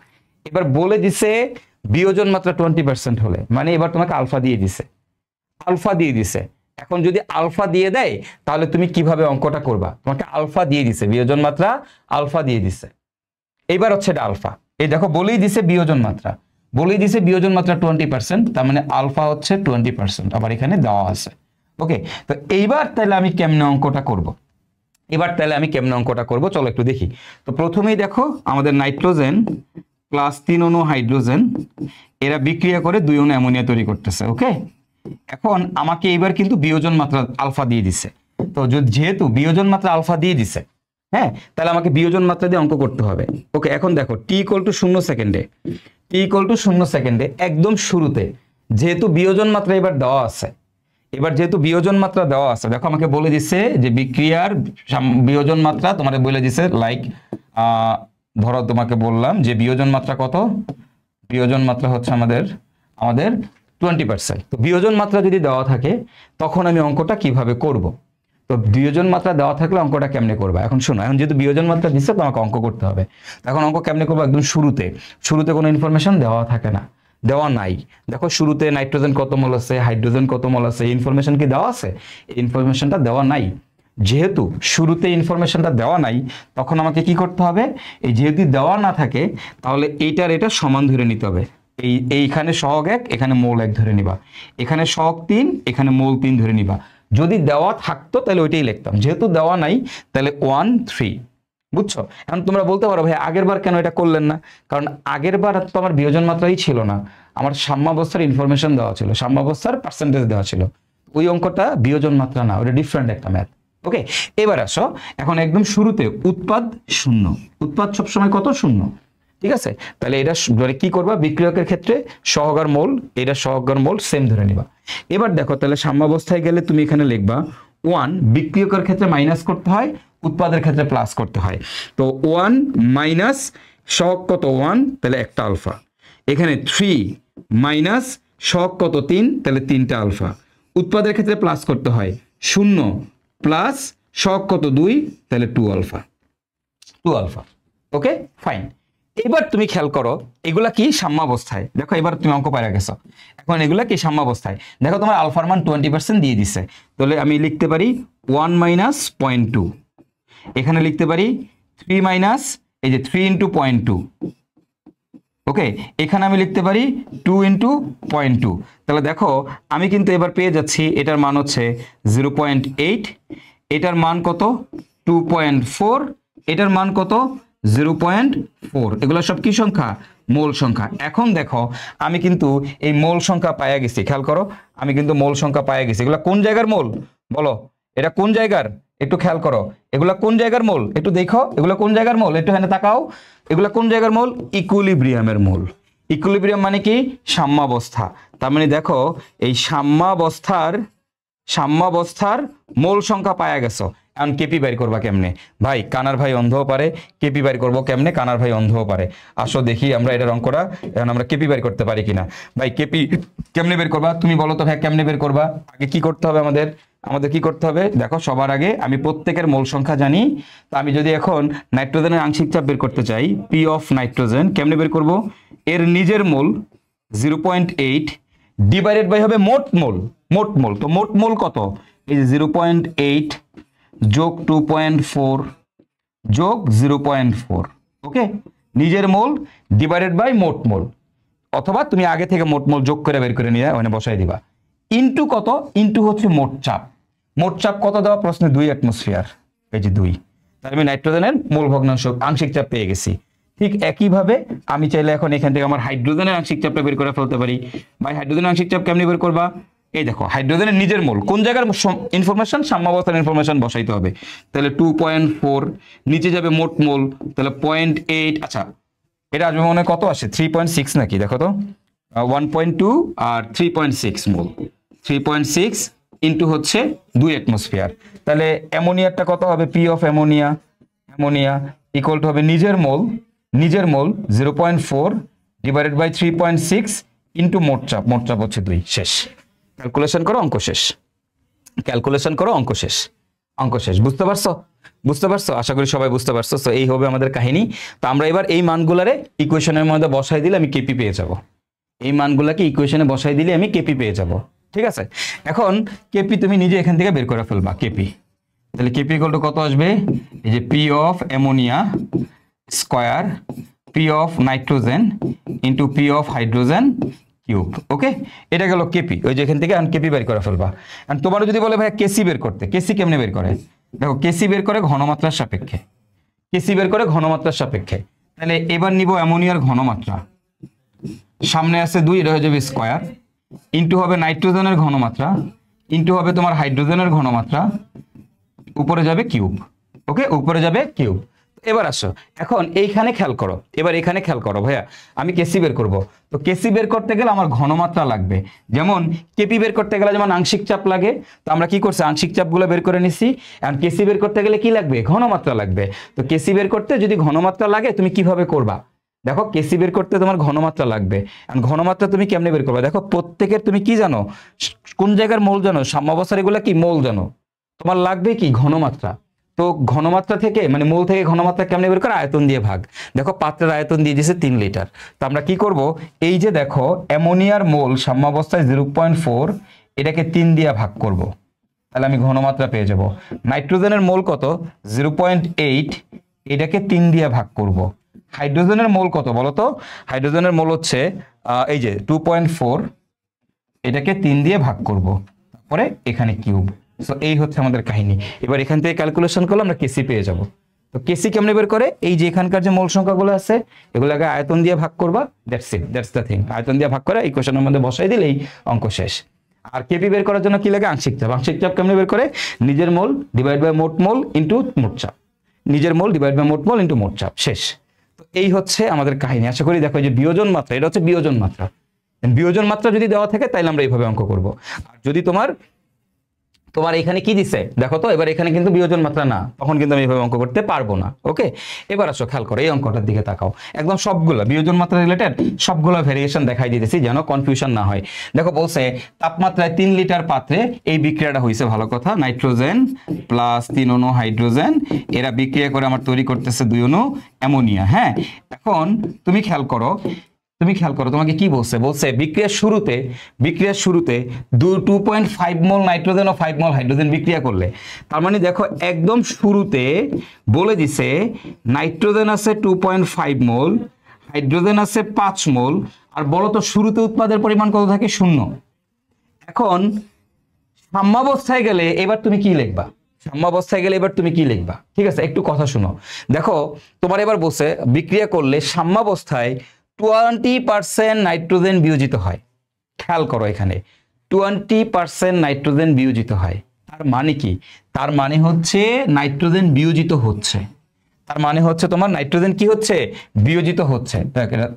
এবার বলে দিছে বিয়োজন মাত্রা 20% হলে, মানে এবার তোমাকে আলফা দিয়ে দিছে, আলফা দিয়ে দিছে। এখন যদি আলফা দিয়ে দেয় তাহলে তুমি কিভাবে অঙ্কটা করবা, তোমাকে আলফা দিয়ে দিছে, বিয়োজন মাত্রা আলফা দিয়ে দিছে। এইবার হচ্ছে এটা আলফা, এই দেখো বলেই দিছে বিয়োজন মাত্রা, বলেই দিছে বিয়োজন মাত্রা 20%, তার মানে আলফা হচ্ছে 20%, আবার এখানে দেওয়া আছে। ওকে, তো এইবার তাহলে আমি কেমনে অঙ্কটা করব, এবার তাহলে আমি কেমনে অঙ্কটা করব চলো একটু দেখি। তো প্রথমেই দেখো আমাদের নাইট্রোজেন প্লাস 3 অণু হাইড্রোজেন এরা বিক্রিয়া করে 2 অণু অ্যামোনিয়া তৈরি করতেছে। ওকে, এখন আমাকে এবার কিন্তু বিয়োজন মাত্রা আলফা দিয়ে দিছে। তো যেহেতু বিয়োজন মাত্রা আলফা দিয়ে দিছে, হ্যাঁ, তাহলে আমাকে বিয়োজন মাত্রা দিয়ে অঙ্ক করতে হবে। ওকে, এখন দেখো টি ইকুয়াল টু 0 সেকেন্ডে, টি ইকুয়াল টু 0 সেকেন্ডে একদম শুরুতে যেহেতু বিয়োজন মাত্রা এবার দেওয়া আছে, এবার যেহেতু বিয়োজন মাত্রা দেওয়া আছে, দেখো আমাকে বলে দিচ্ছে যে বিক্রিয়ার বিয়োজন মাত্রা তোমাদের বলে দিচ্ছে, লাইক ধরো তোমাকে বললাম যে বিয়োজন মাত্রা কত, বিয়োজন মাত্রা হচ্ছে আমাদের 20%। তো বিয়োজন মাত্রা যদি দেওয়া থাকে তখন আমি অঙ্কটা কিভাবে করব, তো বিয়োজন মাত্রা দেওয়া থাকলে অঙ্কটা কেমনে করবা। এখন শোনো, এখন যেহেতু বিয়োজন মাত্রা দিচ্ছে তো আমাকে অঙ্ক করতে হবে। এখন অঙ্ক কেমনে করবো, একদম শুরুতে, শুরুতে কোনো ইনফরমেশন দেওয়া থাকে না, দেওয়া নাই। দেখো শুরুতে নাইট্রোজেন কত মোল আছে, হাইড্রোজেন কত মোল আছে, ইনফরমেশন কি দেওয়া আছে? ইনফরমেশনটা দেওয়া নাই। যেহেতু শুরুতে ইনফরমেশনটা দেওয়া নাই, তখন আমাকে কি করতে হবে, এই যেহেতু দেওয়া না থাকে তাহলে এইটার এটা সমান ধরে নিতে হবে। এইখানে সহগ 1, এখানে মোল 1 ধরে নিবা, এখানে সহগ 3, এখানে মোল 3 ধরে নিবা। যদি দেওয়া থাকতো তাহলে ওইটাই লিখতাম, যেহেতু দেওয়া নাই তাহলে 1 3। বুঝছো? এখন তোমরা বলতে পারো ভাই আগের বার কেন এটা করলেন না, কারণ আগের বার তো আমার বিয়োজন মাত্রাই ছিল না, আমার সাম্যাবস্থার ইনফরমেশন দেওয়া ছিল, সাম্যাবস্থার পার্সেন্টেজ দেওয়া ছিল। ওই অঙ্কটা বিয়োজন মাত্রা না, ওটা ডিফারেন্ট একটা ম্যাথ। ওকে, এবার আসো, এখন একদম শুরুতে উৎপাদ 0, উৎপাদ সবসময় কত 0। ঠিক আছে, তাহলে এটা মানে কি করবা, বিক্রিয়কের ক্ষেত্রে সহগ আর মোল, এটা সহগ আর মোল সেম ধরে নিবা। এবার দেখো তাহলে সাম্যাবস্থায় গেলে তুমি এখানে লিখবা 1, বিক্রিয়কের ক্ষেত্রে মাইনাস করতে হয়, উৎপাদের ক্ষেত্রে প্লাস করতে হয়। তো 1 মাইনাস সহগ কত 1, তাহলে একটা আলফা। এখানে 3 মাইনাস সহগ কত 3, তাহলে 3টা আলফা। উৎপাদের ক্ষেত্রে প্লাস করতে হয় 0 প্লাস সহগ কত 2, তাহলে 2 আলফা, 2 আলফা। Okay fine. এবার তুমি খেয়াল করো এগুলা কি সাম্যাবস্থায়, দেখো এবার তুমি অঙ্ক পাইরা গেছো। এখন এগুলা কি সাম্যাবস্থায়, দেখো তোমার আলফার মান 20% দিয়ে দিছে, তাহলে আমি লিখতে পারি 1 মাইনাস 0.2, এখানে লিখতে পারি 3 মাইনাস এই যে 3 ইন্টু 0.2। ওকে, এখানে আমি লিখতে পারি 2 ইন্টু 0.2। তাহলে দেখো আমি কিন্তু এবার পেয়ে যাচ্ছি এটার মান হচ্ছে 0.8, এটার মান কত 2.4, এটার মান কত 0.4। এগুলো সব কি সংখ্যা, মোল সংখ্যা। এখন দেখো আমি কিন্তু এই মোল সংখ্যা পাইয়া গেছি, খেয়াল করো আমি কিন্তু মোল সংখ্যা পাইয়া গেছি। এগুলো কোন জায়গার মোল বলো, এটা কোন জায়গার, একটু খেয়াল করো এগুলা কোন জায়গার মোল, একটু দেখো এগুলো কোন জায়গার মোল, একটু এখানে তাকাও, এগুলা কোন জায়গার মোল, ইকুইলিব্রিয়ামের মোল। ইকুইলিব্রিয়াম মানে কি, সাম্যাবস্থা। তার মানে দেখো এই সাম্যাবস্থার মোল সংখ্যা পাওয়া গেছো। এখন কেপি বাইর করবা কেমনে, ভাই কানার ভাই অন্ধও পারে, কেপি বাইর করবো কেমনে, কানার ভাই অন্ধও পারে। আসো দেখি আমরা এটার অঙ্কটা এখন আমরা কেপি বাইর করতে পারি কিনা। ভাই কেপি কেমনে বের করবা তুমি বলো তো ভাই, কেমনে বের করবা, আগে কি করতে হবে আমাদের কি করতে হবে, দেখো সবার আগে আমি প্রত্যেকের মোল সংখ্যা জানি। তো আমি যদি এখন নাইট্রোজেনের আংশিক চাপ বের করতে চাই, পি অফ নাইট্রোজেন কেমনে বের করব, এর নিজের মোল 0.8 ডিভাইডেড বাই হবে মোট মোল। তো মোট মোল কত, এই যে 0.8 যোগ 2.4 যোগ 0.4। ওকে, নিজের মোল ডিভাইডেড বাই মোট মোল, অথবা তুমি আগে থেকে মোট মোল যোগ করে বের করে নিয়ে ওখানে বসাই দিবা। ইনটু কত, ইনটু হচ্ছে মোট চাপ। মোট চাপ কত দেওয়া প্রশ্নে, 2 অ্যাটমসফিয়ার, এই যে 2। তাহলে আমি নাইট্রোজেনের মোল ভগ্নাংশ আংশিক চাপ পেয়ে গেছি। ঠিক একইভাবে আমি চাইলে এখন এখান থেকে আমার হাইড্রোজেনের আংশিক চাপটা বের করে ফেলতে পারি। ভাই হাইড্রোজেনের আংশিক চাপ কেমনি বের করবা, এই দেখো হাইড্রোজেনের নিজের মোল কোন জায়গার ইনফরমেশন, সাম্যাবস্থার ইনফরমেশন বসাইতে হবে। তাহলে 2.4 নিচে যাবে মোট মোল, তাহলে 0.8। আচ্ছা এটা আসবে মনে কত আসে, 3.6 নাকি, দেখো তো 1.2 আর 3.6 মোল, 3.6 ইন্টু হচ্ছে 2 অ্যাটমসফিয়ার। তাহলে অ্যামোনিয়ারটা কত হবে, P of ammonia equal to হবে নিজের মোল 0.4 ডিভাইডেড বাই 3.6 ইন্টু মোট চাপ হচ্ছে 2। শেষ, ক্যালকুলেশন করো অঙ্ক শেষ, বুঝতে পারছো, আশা করি সবাই বুঝতে পারছো। তো এই হবে আমাদের কাহিনী। তো আমরা এবার এই মানগুলারে ইকুয়েশনের মধ্যে বসাই দিলে আমি কেপি পেয়ে যাব, এই মানগুলাকে ইকুয়েশনে বসাই দিলে আমি কেপি পেয়ে যাব। ঠিক আছে, এখন কেপি তুমি নিজে এখান থেকে বের করে ফেলবা কেপি। তাহলে কেপি ইকুয়াল টু কত আসবে, এই যে P of ammonia square P of nitrogen into P of hydrogen cube. Okay, এটা গেল কেপি, ওই যে এখান থেকে কেপি বের করে ফেলবা। আর তোমার যদি বলে ভাই কেসি বের করতে, কেসি কেমনে বের করে, দেখো কেসি বের করে ঘনমাত্রার সাপেক্ষে। তাহলে এবার নিব অ্যামোনিয়ার ঘনমাত্রা, সামনে আছে 2, এটা হয়ে যাবে স্কয়ার, ইন্টু হবে নাইট্রোজেনের ঘনমাত্রা, ইন্টু হবে তোমার হাইড্রোজেনের ঘনমাত্রা, উপরে যাবে কিউব। ওকে, উপরে যাবে কিউব। এবার আসো এখন এইখানে খেয়াল করো, ভাইয়া আমি কেসি বের করব। তো কেসি বের করতে গেলে আমার ঘনমাত্রা লাগবে, যেমন কেপি বের করতে গেলে যেমন আংশিক চাপ লাগে। তো আমরা কি করছি, আংশিক চাপগুলো বের করে নিছি। এখন কেসি বের করতে গেলে কি লাগবে, ঘনমাত্রা লাগবে। তো কেসি বের করতে যদি ঘনমাত্রা লাগে তুমি কিভাবে করবা, দেখো কেসি বের করতে তোমার ঘনমাত্রা লাগবে। আর ঘনমাত্রা তুমি কেমনে বের করবে, দেখো প্রত্যেকের তুমি কি জানো, কোন জায়গার মোল জানো, সাম্যাবস্থার এগুলা কি মোল জানো, তোমার লাগবে কি ঘনমাত্রা। তো ঘনমাত্রা থেকে মানে মোল থেকে ঘনমাত্রা কেমনে বের করে, আয়তন দিয়ে ভাগ। দেখো পাত্রের আয়তন দিয়ে দিয়েছে 3 লিটার। তো আমরা কি করব, এই যে দেখো অ্যামোনিয়ার মোল সাম্যাবস্থায় 0.4, এটাকে 3 দিয়ে ভাগ করব, তাহলে আমি ঘনমাত্রা পেয়ে যাব। নাইট্রোজেনের মোল কত 0.8, এটাকে 3 দিয়ে ভাগ করব। হাইড্রোজেনের মোল কত বলো তো, হাইড্রোজেনের মোল হচ্ছে এই যে 2.4, এটাকে 3 দিয়ে ভাগ করব, তারপরে এখানে কিউব। সো এই হচ্ছে আমাদের কাহিনী। এবার এখান থেকে ক্যালকুলেশন করলে আমরা কেসি পেয়ে যাব। তো কেসি কেমনে বের করে, এই যে এখানকার যে মোল সংখ্যাগুলো আছে এগুলোকে আয়তন দিয়ে ভাগ করবা, দ্যাটস দ্য থিং। আয়তন দিয়ে ভাগ করে ইকুয়েশনের মধ্যে বসাই দিলেই অঙ্ক শেষ। আর কেপি বের করার জন্য কি লাগে, আংশিক চাপ কেমনে বের করে, নিজের মোল ডিভাইড বাই মোট মোল ইন্টু মোট চাপ, নিজের মোল ডিভাইড বাই মোট মোল ইন্টু মোট চাপ। শেষ। তো এই হচ্ছে আমাদের কাহিনী। আশা করি দেখো এই যে বিয়োজন মাত্রা, এটা হচ্ছে বিয়োজন মাত্রা। বিয়োজন মাত্রা যদি দেওয়া থাকে তাহলে আমরা এইভাবে অঙ্ক করব। আর যদি তোমার এখানে কি দিছে দেখো তো, এবার এখানে কিন্তু বিয়োজন মাত্রা না, তখন কিন্তু আমি এইভাবে অঙ্ক করতে পারবো না। ওকে, এবার আসো খেয়াল করো এই অঙ্কটার দিকে তাকাও, একদম সবগুলা বিয়োজন মাত্রা রিলেটেড সবগুলা ভেরিয়েশন দেখাই দিতেছি যেন কনফিউশন না হয়। দেখো বলছে তাপমাত্রায় 3 লিটার পাত্রে এই বিক্রিয়াটা হয়েছে, ভালো কথা, নাইট্রোজেন প্লাস 3 অণু হাইড্রোজেন, এরা বিক্রিয়া করে আমার তৈরি করতেছে 2 অণু অ্যামোনিয়া। হ্যাঁ, এখন তুমি খেয়াল করো তোমাকে কি বলছে, বিক্রিয়ার শুরুতে 2.5 মোল নাইট্রোজেন ও 5 মোল হাইড্রোজেন বিক্রিয়া করলে, তার মানে দেখো একদম শুরুতে বলে দিছে নাইট্রোজেন আছে 2.5 মোল, হাইড্রোজেন আছে 5 মোল, আর বলো তো শুরুতে উৎপাদের পরিমাণ কত থাকে? 0। এখন সাম্যাবস্থায় গেলে এবার তুমি কি লিখবা? ঠিক আছে, একটু কথা শুনো। দেখো তোমার এবার বলছে বিক্রিয়া করলে সাম্যাবস্থায় 20% নাইট্রোজেন বিয়োজিত হয়। খেয়াল করো এখানে 20% নাইট্রোজেন বিয়োজিত হয়। তার মানে কি? তার মানে হচ্ছে নাইট্রোজেন বিয়োজিত হচ্ছে। তার মানে হচ্ছে তোমার নাইট্রোজেন কি হচ্ছে? বিয়োজিত হচ্ছে।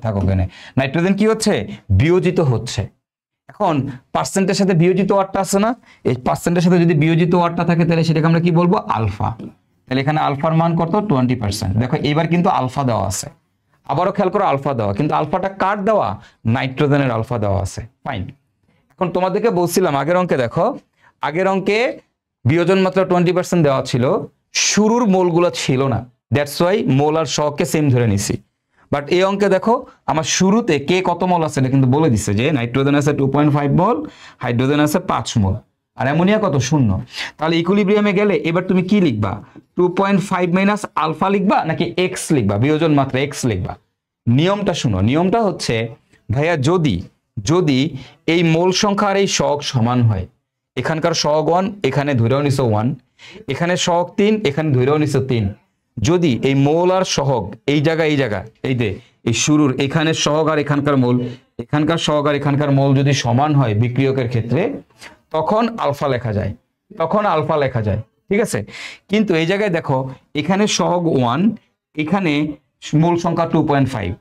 থাকো এখানে, নাইট্রোজেন কি হচ্ছে? বিয়োজিত হচ্ছে। এখন পার্সেন্টের সাথে বিয়োজিত ওয়ার্ডটা আছে না, এই পার্সেন্টের সাথে যদি বিয়োজিত ওয়ার্ডটা থাকে তাহলে সেটাকে আমরা কি বলবো? আলফা। তাহলে এখানে আলফার মান কত? 20%। দেখো এবার কিন্তু আলফা দেওয়া আছে, আবারও খেয়াল করো আলফা দেওয়া, কিন্তু আলফাটা কার দেওয়া? নাইট্রোজেনের আলফা দেওয়া আছে। ফাইন। এখন তোমাদেরকে বলছিলাম আগের অঙ্কে, দেখো আগের অঙ্কে বিয়োজন মাত্রা 20% দেওয়া ছিল, শুরুর মোলগুলো ছিল না, দ্যাটস ওয়াই মোল আর সহগকে সেম ধরে নিছি। বাট এই অঙ্কে দেখো আমার শুরুতে কে কত মোল আছে এটা কিন্তু বলে দিচ্ছে, যে নাইট্রোজেন আছে 2.5 মোল, হাইড্রোজেন আছে 5 মোল, আর অ্যামোনিয়া কত? 0। তাহলে ইকুইলিব্রিয়ামে গেলে এবার তুমি কি লিখবা? 2.5 মাইনাস আলফা লিখবা নাকি এক্স লিখবা? বিয়োজন মাত্রা এক্স লিখবা। নিয়মটা শুনো, নিয়মটা হচ্ছে ভাইয়া যদি এই মোল সংখ্যা আর এই সহগ সমান হয়, এখানকার সহগ 1, এখানে ধরেও নিছো 1, এখানে সহগ 3, এখানে ধরেও নিছো 3, যদি এই মোল আর সহগ এই জায়গা এই যে এই শুরুর এখানে সহগ আর এখানকার মোল, এখানকার সহগ আর এখানকার মোল যদি সমান হয় বিক্রিয়কের ক্ষেত্রে, তখন আলফা লেখা যায়। ঠিক আছে, কিন্তু এই জায়গায় দেখো এখানে সহগ 1, এখানে মোল সংখ্যা 2.5,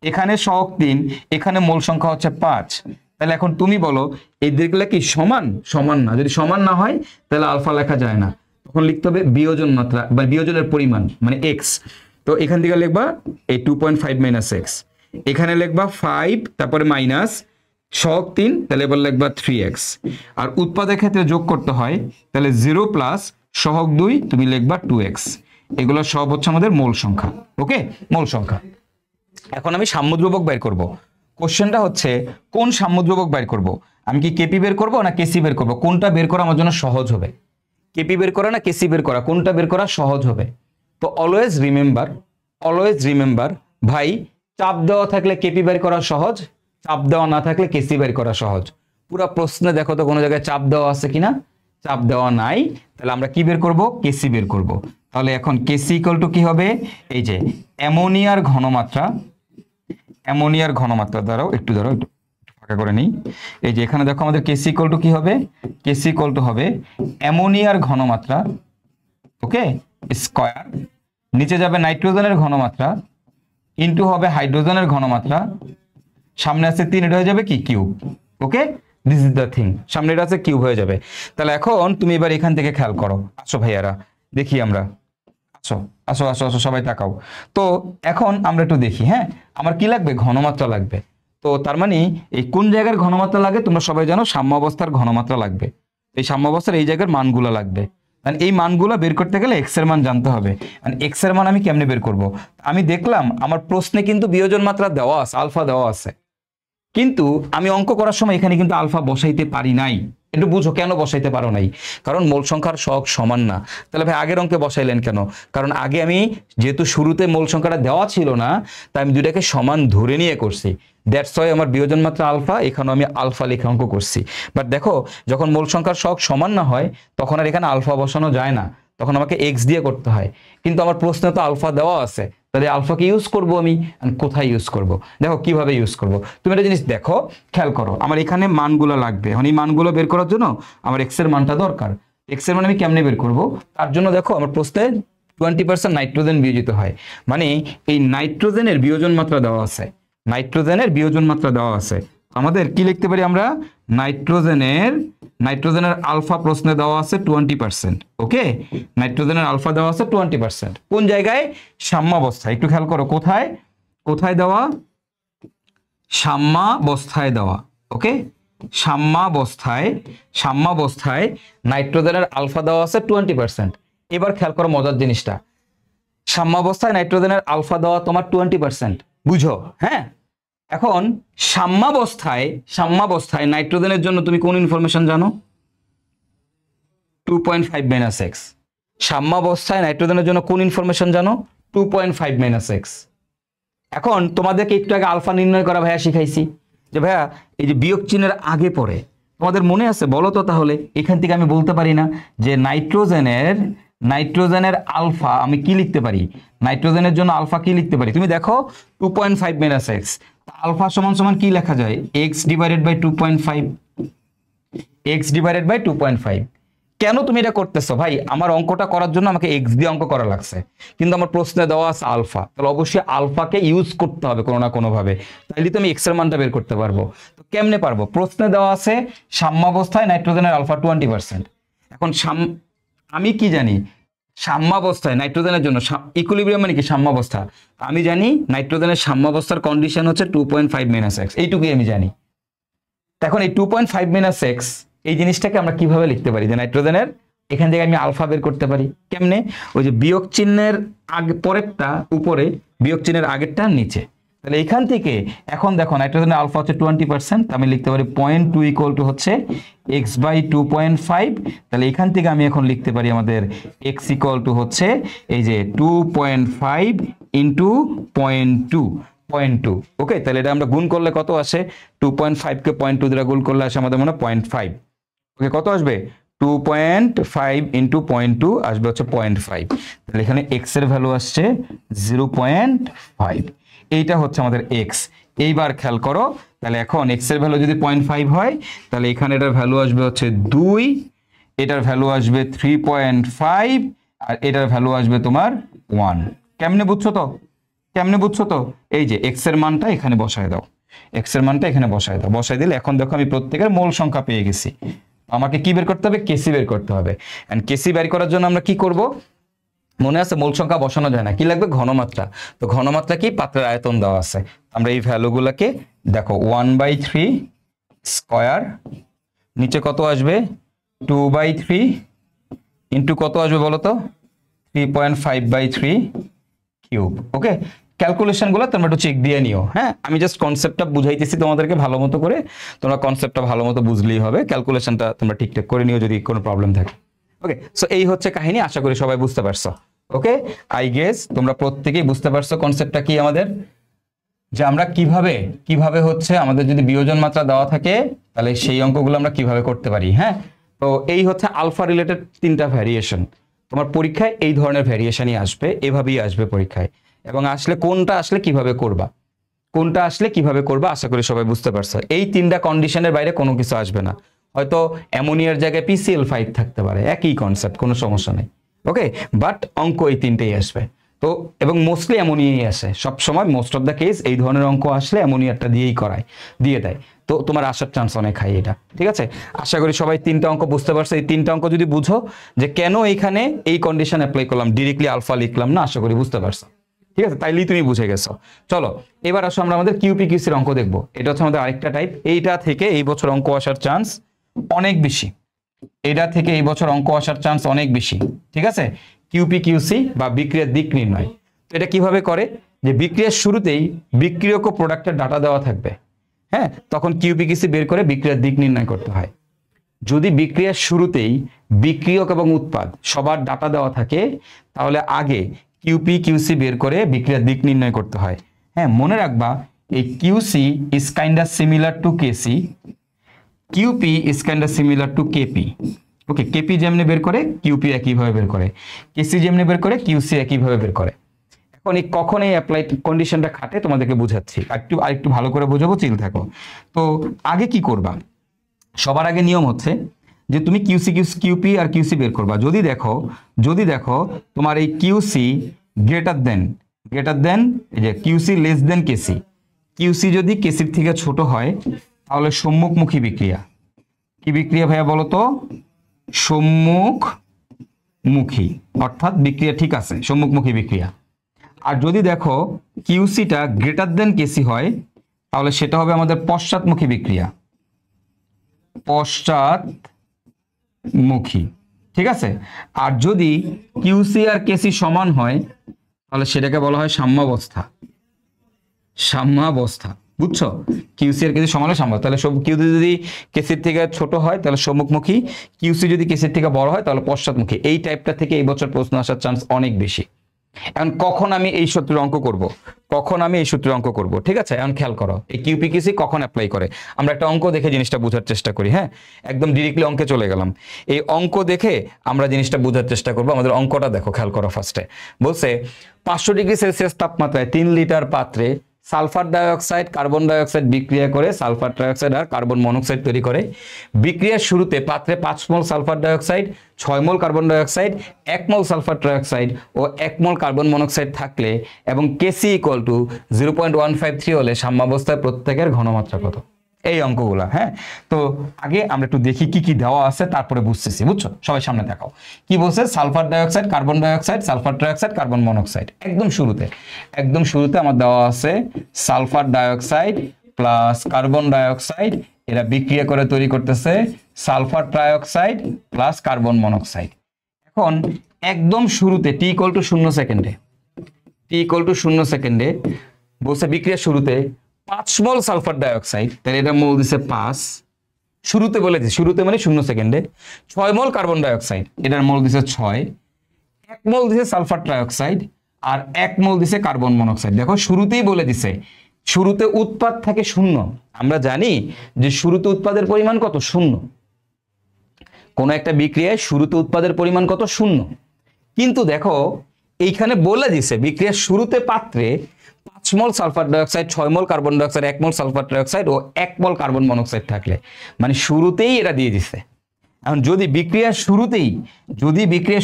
এখানে সহগ 3, এখানে মোল সংখ্যা হচ্ছে 5। তাহলে এখন তুমি বলো এই দিকগুলো কি সমান না? যদি সমান না হয় তাহলে আলফা লেখা যায় না, তখন লিখতে হবে বিয়োজন মাত্রা বা বিয়োজনের পরিমাণ মানে এক্স। তো এখান থেকে লিখবা এই 2.5 মাইনাস এক্স, এখানে লিখবা 5, তারপরে মাইনাস সহগ 3, তাহলে এবার লিখবা 3x। আর উৎপাদের ক্ষেত্রে যোগ করতে হয়, তাহলে 0 প্লাস সহগ 2 তুমি লিখবা 2x। এগুলো সব হচ্ছে আমাদের মোল সংখ্যা। ওকে, মোল সংখ্যা। এখন আমি সাম্যদ্রব্যক বের করব। কোশ্চেনটা হচ্ছে কোন সাম্যদ্রব্যক বের করব? আমি কি কেপি বের করব না কেসি বের করব? কোনটা বের করা আমার জন্য সহজ হবে? কেপি বের করা না কেসি বের করা, কোনটা বের করা সহজ হবে? তো অলওয়েজ রিমেম্বার ভাই, চাপ দেওয়া থাকলে কেপি বের করা সহজ, চাপ দেওয়া না থাকলে কেসি বের করা সহজ। পুরো প্রশ্নে দেখো তো কোনো জায়গায় চাপ দেওয়া আছে কিনা? চাপ দেওয়া নাই, তাহলে আমরা কি বের করব? কেসি বের করব। তাহলে এখন কেসি ইকুয়াল টু কি হবে? এই যে অ্যামোনিয়ার ঘনমাত্রা দাঁড়াও একটু ফাঁকা করে নিই। এই যে এখানে দেখো আমাদের কেসি ইকুয়াল টু কি হবে? কেসি ইকুয়াল টু হবে অ্যামোনিয়ার ঘনমাত্রা, ওকে, স্কয়ার, নিচে যাবে নাইট্রোজেনের ঘনমাত্রা ইনটু হবে হাইড্রোজেনের ঘনমাত্রা, সামনে আছে 3, এটা হয়ে যাবে কি? Cube. Okay, this is the thing, সামনে এটা আছে কিউব হয়ে যাবে। তাহলে এখন তুমি এবার এখান থেকে খেয়াল করো, আসো ভাইয়ারা দেখি আমরা, আসো সবাই তাকাও। তো এখন আমরা একটু দেখি, হ্যাঁ আমার কি লাগবে? ঘনমাত্রা লাগবে। তো তার মানে এই কোন জায়গার ঘনমাত্রা লাগে তোমরা সবাই জানো? সাম্যাবস্থার ঘনমাত্রা লাগবে। এই সাম্যাবস্থার এই জায়গার মানগুলো লাগবে, এই মানগুলো বের করতে গেলে এক্স এর মান জানতে হবে। এক্স এর মান আমি কেমনে বের করব? আমি দেখলাম আমার প্রশ্নে কিন্তু বিয়োজন মাত্রা দেওয়া আছে, আলফা দেওয়া আছে, কিন্তু আমি অঙ্ক করার সময় এখানে কিন্তু আলফা বসাইতে পারি নাই। একটু বুঝো কেন বসাইতে পারো নাই? কারণ মোল সংখ্যার সহগ সমান না। তাহলে ভাই আগের অঙ্কে বসাইলেন কেন? কারণ আগে আমি যেহেতু শুরুতে মোল সংখ্যাটা দেওয়া ছিল না, তাই আমি দুটাকে সমান ধরে নিয়ে করছি, দ্যাটস ওয়াই আমার বিয়োজন মাত্রা আলফা, এখানে আমি আলফা লিখে অঙ্ক করছি। বাট দেখো যখন মোল সংখ্যার সহগ সমান না হয় তখন আর এখানে আলফা বসানো যায় না, তখন আমাকে এক্স দিয়ে করতে হয়। কিন্তু আমার প্রশ্নে তো আলফা দেওয়া আছে, তাহলে আলফাকে ইউজ করব আমি, কোথায় ইউজ করব? দেখো কিভাবে ইউজ করব। তুমি একটা জিনিস দেখো, খেয়াল করো, আমার এখানে মানগুলো লাগবে। এখন এই মানগুলো বের করার জন্য আমার এক্স এর মানটা দরকার। এক্স এর মান আমি কেমনে বের করব? তার জন্য দেখো আমার প্রশ্নে 20% নাইট্রোজেন বিয়োজিত হয়, মানে এই নাইট্রোজেনের বিয়োজন মাত্রা দেওয়া আছে, নাইট্রোজেনের বিয়োজন মাত্রা দেওয়া আছে। আমাদের কি লিখতে পারি আমরা, নাইট্রোজেনের আলফা প্রশ্নে দেওয়া আছে 20%। ওকে, নাইট্রোজেনের আলফা দেওয়া আছে 20%। কোন জায়গায়, সাম্যাবস্থায়। একটু খেয়াল করো, কোথায় কোথায় দেওয়া, সাম্যাবস্থায় দেওয়া। ওকে, সাম্যাবস্থায় নাইট্রোজেনের আলফা দেওয়া আছে 20%। এবার খেয়াল করো মজার জিনিসটা, সাম্যাবস্থায় নাইট্রোজেনের আলফা দেওয়া তোমার 20%, বুঝো? হ্যাঁ, এখন সাম্যাবস্থায় নাইট্রোজেনের জন্য তুমি কোন ইনফরমেশন জানো? 2.5 - x। সাম্যাবস্থায় নাইট্রোজেনের জন্য কোন ইনফরমেশন জানো? 2.5 - x। এখন তোমাদেরকে একটু আগে আলফা নির্ণয় করা ভাইয়া শিখাইছি, যে ভাইয়া এই যে বিয়োগ চিহ্নের আগে পরে তোমাদের মনে আছে বলো তো? তাহলে এখান থেকে আমি বলতে পারি না যে নাইট্রোজেনের আলফা আমি কি লিখতে পারি, নাইট্রোজেনের জন্য আলফা কি লিখতে পারি? তুমি দেখো 2.5 - x, আলফা সমান সমান কি লেখা যায়? x divided by 2.5। কেন তুমি এটা করতেছো ভাই? আমার অঙ্কটা করার জন্য আমাকে x দিয়ে অঙ্ক করা লাগছে, কিন্তু আমার প্রশ্নে দেওয়া আছে আলফা, তাহলে অবশ্যই আলফাকে ইউজ করতে হবে কোনো না কোনো ভাবে, তাইলে তো আমি x এর মানটা বের করতে পারবো। তো কেমনে পারবো? প্রশ্নে দেওয়া আছে সাম্যাবস্থায় নাইট্রোজেনের আলফা 20%। এখন আমি কি জানি সাম্যাবস্থায় নাইট্রোজেনের জন্য, ইকুইলিব্রিয়াম মানে কি সাম্যাবস্থা, আমি জানি নাইট্রোজেনের সাম্যাবস্থার কন্ডিশন হচ্ছে 2.5 - x, এইটুকুই আমি জানি। এখন এই 2.5 - x এই জিনিসটাকে আমরা কিভাবে লিখতে পারি, যে নাইট্রোজেনের এখান থেকে আমি আলফা বের করতে পারি কেমনে? ওই যে বিয়োগ চিহ্নের আগে পরেরটা উপরে, বিয়োগ চিহ্নের আগেরটা নিচে। তাহলে এখান থেকে এখন দেখো নাইট্রোজেনের আলফা হচ্ছে 20%, আমি লিখতে পারি 0.2 = হচ্ছে x বাই 2.5। তাহলে এখান থেকে আমি এখন লিখতে পারি আমাদের x = হচ্ছে এই যে 2.5 × 0.2। ওকে, তাহলে এটা আমরা গুণ করলে কত আসে? 2.5 কে 0.2 দ্বারা গুণ করলে আসে আমাদের মনে হয় 0.5। ওকে, কত আসবে? 2.5 × 0.2 আসবে হচ্ছে 0.5। তাহলে এখানে x এর ভ্যালু আসছে 0.5। এইটা হচ্ছে আমাদের x। এইবার খেয়াল করো, তাহলে এখন x এর ভ্যালু যদি 0.5 হয়, তাহলে এখানে এটার ভ্যালু আসবে হচ্ছে 2, এটার ভ্যালু আসবে 3.5, আর এটার ভ্যালু আসবে তোমার 1। কেমনে বুঝছো তো? এই যে x এর মানটা এখানে বসায় দাও, বসায় দিলে এখন দেখো আমি প্রত্যেকের মোল সংখ্যা পেয়ে গেছি। আমাকে কি বের করতে হবে? কেসি বের করতে হবে। এন্ড কেসি বের করার জন্য আমরা কি করব? মনে আছে মোল সংখ্যা বসানো যায় না, কি লাগবে? ঘনমাত্রা। তো ঘনমাত্রা কি? পাত্রের আয়তন দেওয়া আছে। আমরা এই ভ্যালুগুলোকে দেখো 1/3 স্কয়ার, নিচে কত আসবে? 2/3 ইন্টু কত আসবে বলো তো? 3.5/3 কিউব। ওকে, ক্যালকুলেশনগুলো তোমরা একটু চেক দিয়ে নিও। হ্যাঁ, আমি জাস্ট কনসেপ্টটা বুঝাইতেছি তোমাদেরকে ভালো মতো করে, তোমরা কনসেপ্টটা ভালো মতো বুঝলেই হবে, ক্যালকুলেশনটা তোমরা ঠিকঠাক করে নিও যদি কোনো প্রবলেম থাকে। ওকে, সো এই হচ্ছে কাহিনী, আশা করি সবাই বুঝতে পারছো। ওকে, আই গেস তোমরা প্রত্যেকেই বুঝতে পারছো কনসেপ্টটা কি আমাদের, যে আমরা কিভাবে হচ্ছে আমাদের যদি বিয়োজন মাত্রা দেওয়া থাকে তাহলে সেই অঙ্কগুলো আমরা কিভাবে করতে পারি। হ্যাঁ, তো এই হচ্ছে আলফা রিলেটেড 3টা ভ্যারিয়েশন। তোমার পরীক্ষায় এই ধরনের ভ্যারিয়েশনই আসবে, এভাবেই আসবে পরীক্ষায়, এবং আসলে কোনটা আসলে কিভাবে করবা আশা করি সবাই বুঝতে পারছো। এই 3টা কন্ডিশনের বাইরে কোনো কিছু আসবে না। হয়তো অ্যামোনিয়ার জায়গায় PCl5 থাকতে পারে, একই কনসেপ্ট, কোনো সমস্যা নেই। ওকে, বাট অঙ্ক এই 3টেই আসবে। তো এবং মোস্টলি অ্যামোনিয়াই আসে সব সময়, মোস্ট অফ দ্য কেস এই ধরনের অঙ্ক আসলে অ্যামোনিয়ারটা দিয়ে দেয়। তো তোমার আসার চান্স অনেক হাই এটা। ঠিক আছে, আশা করি সবাই 3টা অঙ্ক বুঝতে পারছো। এই 3টা অঙ্ক যদি বুঝো যে কেন এইখানে এই কন্ডিশন অ্যাপ্লাই করলাম, ডিরেক্টলি আলফা লিখলাম না, আশা করি বুঝতে পারছো। ঠিক আছে, তাইলেই তুমি বুঝে গেছো। চলো এবার আসো আমরা আমাদের কিউপিকিউসির অঙ্ক দেখবো। এটা হচ্ছে আমাদের আরেকটা টাইপ। এইটা থেকে এই বছর অঙ্ক আসার চান্স অনেক বেশি, ঠিক আছে, কিউপিকিউসি বা বিক্রিয়ার দিক নির্ণয়। তো এটা কিভাবে করে, যে বিক্রিয়ার শুরুতেই বিক্রিয়ক ও প্রোডাক্টের ডাটা দেওয়া থাকবে। হ্যাঁ, তখন কিউপিকিউসি বের করে বিক্রিয়ার দিক নির্ণয় করতে হয়। যদি বিক্রিয়ার শুরুতেই বিক্রিয়ক এবং উৎপাদ সবার ডাটা দেওয়া থাকে, তাহলে আগে কিউপিকিউসি বের করে বিক্রিয়ার দিক নির্ণয় করতে হয়। হ্যাঁ, মনে রাখবা এই QC is kind of similar to KC, QP is kind of similar to KP. Okay, KP যেমনি বের করে কিউপি একইভাবে বের করে, কেসি যেমনি বের করে কিউসি একইভাবে বের করে। এখন এই কখন এই অ্যাপ্লাইড কন্ডিশনটা খাটে তোমাদেরকে বুঝাচ্ছি, আরেকটু ভালো করে বোঝাবো, চিল থাকো। তো আগে কি করবা? সবার আগে নিয়ম হচ্ছে যে তুমি কিউসি কিউপি আর কিউসি বের করবা। যদি দেখো তোমার এই কিউসি গ্রেটার দেন এই যে কিউসি লেস দেন কেসি, কিউসি যদি কেসির থেকে ছোট হয় তাহলে সম্মুখমুখী বিক্রিয়া। কি বিক্রিয়া ভাইয়া বলো তো? সম্মুখমুখী, অর্থাৎ বিক্রিয়া ঠিক আছে, সম্মুখমুখী বিক্রিয়া। আর যদি দেখো কিউসিটা গ্রেটার দেন কেসি হয় তাহলে সেটা হবে আমাদের পশ্চাৎমুখী বিক্রিয়া, পশ্চাৎমুখী। ঠিক আছে। আর যদি কিউসি আর কেসি সমান হয় তাহলে সেটাকে বলা হয় সাম্যাবস্থা। বুঝছো? কিউসি আর কেসি সমান হলে সাম্য, তাহলে কিউসি যদি কেসির থেকে ছোট হয় তাহলে সম্মুখমুখী, কিউসি যদি কেসির থেকে বড় হয় তাহলে পশ্চাৎমুখী। এই টাইপটা থেকে এই বছর প্রশ্ন আসার চান্স অনেক বেশি। এখন কখন আমি এই সূত্রের অঙ্ক করব, ঠিক আছে? এখন খেয়াল করো এই কিউপি কিউসি কখন অ্যাপ্লাই করে। আমরা একটা অঙ্ক দেখে জিনিসটা বোঝার চেষ্টা করি। হ্যাঁ, একদম ডিরেক্টলি অঙ্কে চলে গেলাম। এই অঙ্ক দেখে আমরা জিনিসটা বোঝার চেষ্টা করব। আমাদের অঙ্কটা দেখো, খেয়াল করো। ফার্স্টে বলছে 500 ডিগ্রি সেলসিয়াস তাপমাত্রায় 3 লিটার পাত্রে সালফার ডাইঅক্সাইড কার্বন ডাইঅক্সাইড বিক্রিয়া করে সালফার ডাইঅক্সাইড আর কার্বন মনোক্সাইড তৈরি করে। বিক্রিয়ার শুরুতে পাত্রে 5 mole sulphur dioxide, 6 mole carbon dioxide, 1 mole sulphur dioxide ও 1 মোল কার্বন মনোক্সাইড থাকলে এবং কেসি ইকুয়াল টু 0.153 হলে সাম্যাবস্থায় প্রত্যেকের ঘনমাত্রা কত? এই অঙ্কগুলা। হ্যাঁ, তো আগে আমরা একটু দেখি কি কি দেওয়া আছে, তারপরে বুঝতেছি। বুঝছো? সবাই সামনে দেখাও কি বলছে। Sulphur dioxide, carbon dioxide, sulphur dioxide, carbon monoxide. একদম শুরুতে আমার দেওয়া আছে sulphur dioxide plus carbon dioxide, এরা বিক্রিয়া করে তৈরি করতেছে sulphur dioxide plus carbon monoxide. এখন একদম শুরুতে টি ইকুয়াল টু 0 সেকেন্ডে বলছে বিক্রিয়ার শুরুতে 5 মোল সালফার ডাইঅক্সাইড, তাহলে এটা মোল দিছে 5, শুরুতে বলে দিছে, শুরুতে মানে 0 সেকেন্ডে। 6 মোল কার্বন ডাইঅক্সাইড, এটার মোল দিছে 6, 1 মোল দিছে সালফার ডাইঅক্সাইড আর 1 মোল দিছে কার্বন মনোক্সাইড। দেখো শুরুতেই বলে দিছে, শুরুতে উৎপাদ থাকে 0। আমরা জানি যে শুরুতে উৎপাদের পরিমাণ কত? 0। কোন একটা বিক্রিয়ায় শুরুতে উৎপাদের পরিমাণ কত? 0। কিন্তু দেখো এইখানে বলে দিছে বিক্রিয়ার শুরুতে পাত্রে 5 mole sulphur dioxide, 6 mole carbon dioxide, 1 mole sulphur dioxide ও 1 মোল কার্বন মনোক্সাইড থাকলে, মানে শুরুতেই এটা দিয়ে দিছে। এখন যদি বিক্রিয়ার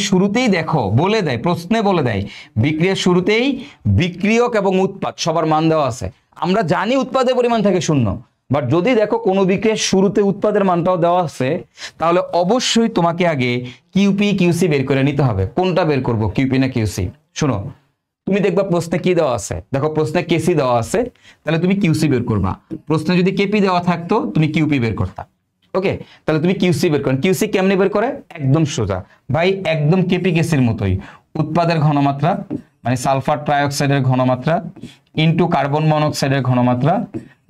শুরুতেই দেখো বলে দেয়, প্রশ্নে বলে দেয় বিক্রিয়ার শুরুতেই বিক্রিয়ক এবং উৎপাদ সবার মান দেওয়া আছে, আমরা জানি উৎপাদের পরিমাণ থাকে 0, বাট যদি দেখো কোনো বিক্রিয়ার শুরুতে উৎপাদের মানটাও দেওয়া আছে তাহলে অবশ্যই তোমাকে আগে কিউপি কিউসি বের করে নিতে হবে। কোনটা বের করব, কিউপি না কিউসি? শোনো, তুমি দেখবা প্রশ্নে কি দেওয়া আছে। দেখো প্রশ্নে কেসি দেওয়া আছে, তাহলে তুমি কিউসি বের করবা। প্রশ্নে যদি কেপি দেওয়া থাকতো তুমি কিউপি বের করতা। ওকে, তাহলে তুমি কিউসি বের করেন। কিউসি কেমনে বের করে? একদম সোজা ভাই, একদম কেপি কেসির মতোই। উৎপাদের ঘনমাত্রা মানে সালফার ট্রাইঅক্সাইডের ঘনমাত্রা ইনটু কার্বন মনোক্সাইডের ঘনমাত্রা,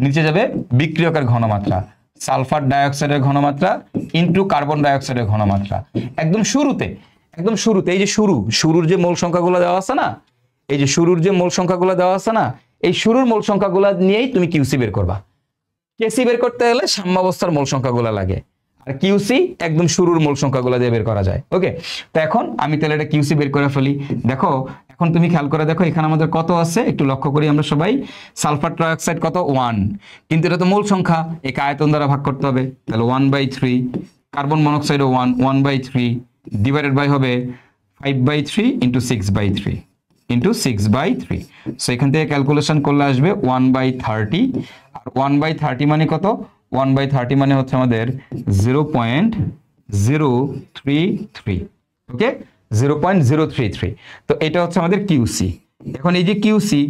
নিচে যাবে বিক্রিয়কের ঘনমাত্রা, সালফার ডাইঅক্সাইডের ঘনমাত্রা ইনটু কার্বন ডাইঅক্সাইডের ঘনমাত্রা। একদম শুরুতে এই যে শুরুর যে মূল সংখ্যাগুলো দেওয়া আছে না, এই শুরুর মূল সংখ্যাগুলো নিয়েই তুমি কিউসি বের করবা। কেসি বের করতে গেলে সাম্যাবস্থার মূল সংখ্যাগুলো লাগে, আর কিউসি একদম শুরুর মূল সংখ্যাগুলো দিয়ে বের করা যায়। ওকে, তো এখন আমি তাহলে এটা কিউসি বের করে ফেলি। দেখো এখন তুমি খেয়াল করে দেখো এখানে আমাদের কত আছে, একটু লক্ষ্য করি আমরা সবাই। সালফার ট্রাইঅক্সাইড কত? 1, কিন্তু এটা তো মূল সংখ্যা, একে আয়তন দ্বারা ভাগ করতে হবে, তাহলে 1/3। কার্বন মনোক্সাইডও 1/3 ডিভাইডেড বাই হবে 5/3 ইন্টু 6/3 সো এখান থেকে ক্যালকুলেশন করলে আসবে 1/30। আর 1/30 মানে কত? 1/30 মানে হচ্ছে আমাদের 0.033। ওকে, 0.033। তো এটা হচ্ছে আমাদের কিউসি। এখন এই যে কিউসি,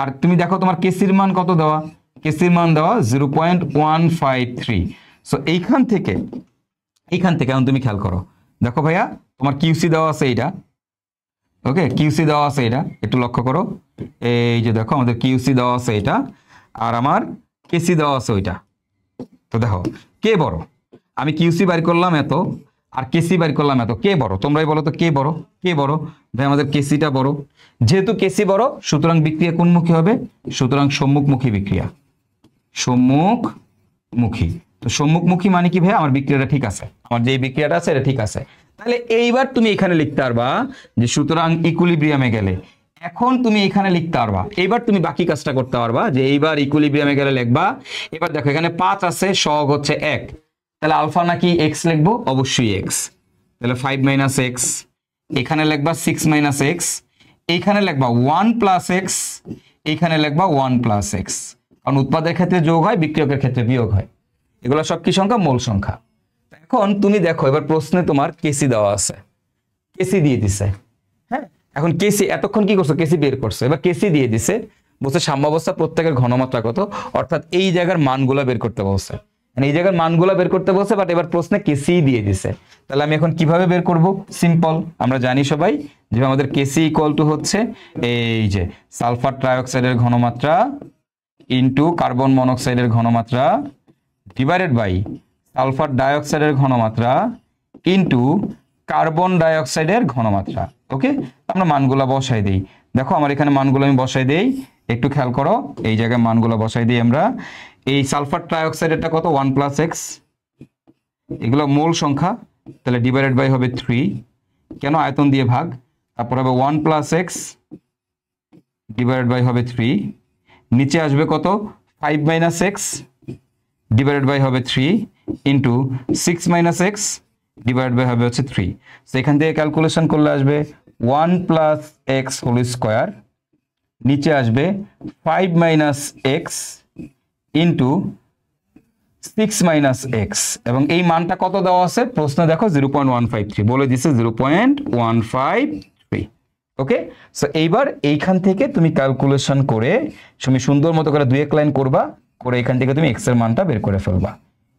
আর তুমি দেখো তোমার কেসির মান কত দেওয়া? কেসির মান দেওয়া 0.153। সো এইখান থেকে এখন তুমি খেয়াল করো, দেখো ভাইয়া তোমার কিউসি দেওয়া আছে এইটা। ওকে, কিউসি দেওয়া আছে এটা, একটু লক্ষ্য করো। এই যে দেখো আমাদের কিউসি দেওয়া আছে এটা, আর আমার কেসি দেওয়া আছে ওইটা। তো দেখো কে বড়? আমি কিউসি বের করলাম এত, আর কেসি বের করলাম এত, কে বড়? তোমরাই বলো তো কে বড়? ভাই আমাদের কেসিটা বড়। যেহেতু কেসি বড় সুতরাং বিক্রিয়া কোনমুখী হবে? সুতরাং সম্মুখমুখী বিক্রিয়া, সম্মুখমুখী। তো সম্মুখমুখী মানে কি ভাই? আমার বিক্রিয়াটা ঠিক আছে, আমার যে বিক্রিয়াটা আছে এটা ঠিক আছে। তাহলে এইবার তুমি এখানে লিখতে পারবা যে সুতরাং ইকুইলিব্রিয়ামে গেলে। এখন তুমি এখানে লিখতে পারবা, এইবার তুমি বাকি কাজটা করতে পারবা যে এইবার ইকুইলিব্রিয়ামে গেলে লিখবা। এবার দেখো এখানে 5 আছে, সহগ হচ্ছে 1, তাহলে আলফা নাকি এক্স লিখবো? অবশ্যই এক্স। তাহলে 5 মাইনাস এক্স, এখানে লিখবা 6 মাইনাস এক্স, এইখানে লিখবা 1 প্লাস এক্স, এইখানে লিখবা 1 প্লাস এক্স। কারণ উৎপাদের ক্ষেত্রে যোগ হয়, বিক্রিয়কের ক্ষেত্রে বিয়োগ হয়। এগুলো সব কি সংখ্যা? মূল সংখ্যা। এখন তুমি দেখো এবার প্রশ্নে তোমার কেসি দেওয়া আছে, কেসি দিয়ে দিছে। হ্যাঁ, এখন কেসি এতক্ষণ কি করছো? কেসি বের করছো। এবার কেসি দিয়ে দিছে, বলছে সাম্যাবস্থা প্রত্যেকের ঘনমাত্রা কত, অর্থাৎ এই জায়গার মানগুলা বের করতে বলছে। এই জায়গার মানগুলা বের করতে বলছে, বাট এবার প্রশ্নে কেসি দিয়ে দিছে। তাহলে আমি এখন কিভাবে বের করব? সিম্পল, আমরা জানি সবাই যে আমাদের কেসি ইকুয়াল টু হচ্ছে এই যে সালফার ট্রাইঅক্সাইডের ঘনমাত্রা ইনটু কার্বন মনোক্সাইডের ঘনমাত্রা ডিভাইডেড বাই সালফার ডাইঅক্সাইডের ঘনমাত্রা ইনটু কার্বন ডাইঅক্সাইডের ঘনমাত্রা। ওকে, আমরা মানগুলা বসাই দেই। দেখো আমার এখানে মানগুলো আমি বসাই দেই, একটু খেয়াল করো, এই জায়গায় মানগুলো বসাই দিই আমরা। এই সালফার ট্রাইঅক্সাইডেরটা কত? 1 প্লাস এক্স, এগুলো মূল সংখ্যা, তাহলে ডিভাইডেড বাই হবে 3, কেন? আয়তন দিয়ে ভাগ। তারপর হবে 1 প্লাস এক্স ডিভাইডেড বাই হবে 3, নিচে আসবে কত? 5 মাইনাস এক্স ডিভাইডেড বাই হবে 3 into 6 minus x divide by হবে হচ্ছে 3। তো এখান থেকে ক্যালকুলেশন করলে আসবে 1 প্লাস এক্স হোল স্কোয়ার, নিচে আসবে 5 minus x into 6 minus x, এবং এই মানটা কত দেওয়া আছে প্রশ্ন? দেখো 0.153 বলে দিছে, 0.153। ওকে, সো এইবার এইখান থেকে তুমি ক্যালকুলেশন করে তুমি সুন্দর মতো করে 2-1 লাইন করবা, করে এখান থেকে তুমি এক্স এর মানটা বের করে ফেলবা।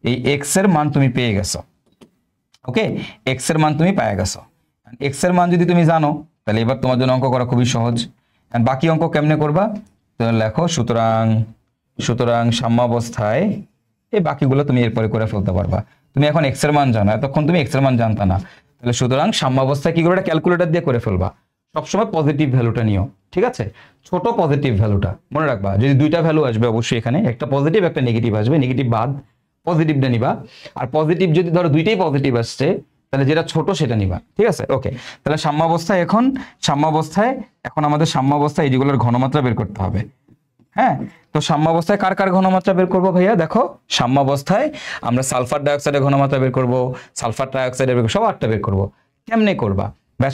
এই এক্স এর মান তুমি পেয়ে গেছো। ওকে, এক্স এর মান তুমি পেয়ে গেছো। এক্স এর মান যদি তুমি জানো, তাহলে এবার তোমার জন্য অঙ্ক করা খুবই সহজ। এন্ড বাকি অঙ্ক কেমনে করবা? তাহলে লেখো, সুতরাং সাম্যাবস্থায় এই বাকিগুলো তুমি এরপরে করে ফেলতে পারবা। তুমি এখন এক্স এর মান জানো, এতক্ষণ তুমি এক্স এর মান জানতা না। তাহলে সুতরাং সাম্যাবস্থায় কি করবে? ক্যালকুলেটর দিয়ে করে ফেলবা। সবসময় পজিটিভ ভ্যালুটা নিও, ঠিক আছে? ছোট পজিটিভ ভ্যালুটা মনে রাখবা। যদি দুইটা ভ্যালু আসবে অবশ্যই এখানে একটা পজিটিভ একটা নেগেটিভ আসবে, নেগেটিভ বাদ, পজিটিভটা নিবা। আর পজিটিভ যদি ধরো দুইটাই পজিটিভ আসছে, তাহলে যেটা ছোট সেটা নিবা, ঠিক আছে? ওকে, তাহলে সাম্যাবস্থায় এখন আমাদের সাম্যাবস্থায় এই যেগুলোর ঘনমাত্রা বের করতে হবে। হ্যাঁ, তো সাম্যাবস্থায় কার কার ঘনমাত্রা বের করবো ভাইয়া? দেখো সাম্যাবস্থায় আমরা সালফার ডাইঅক্সাইডের ঘনমাত্রা বের করবো, সালফার ট্রাইঅক্সাইডের সব 8টা বের করবো। কেমনে করবা?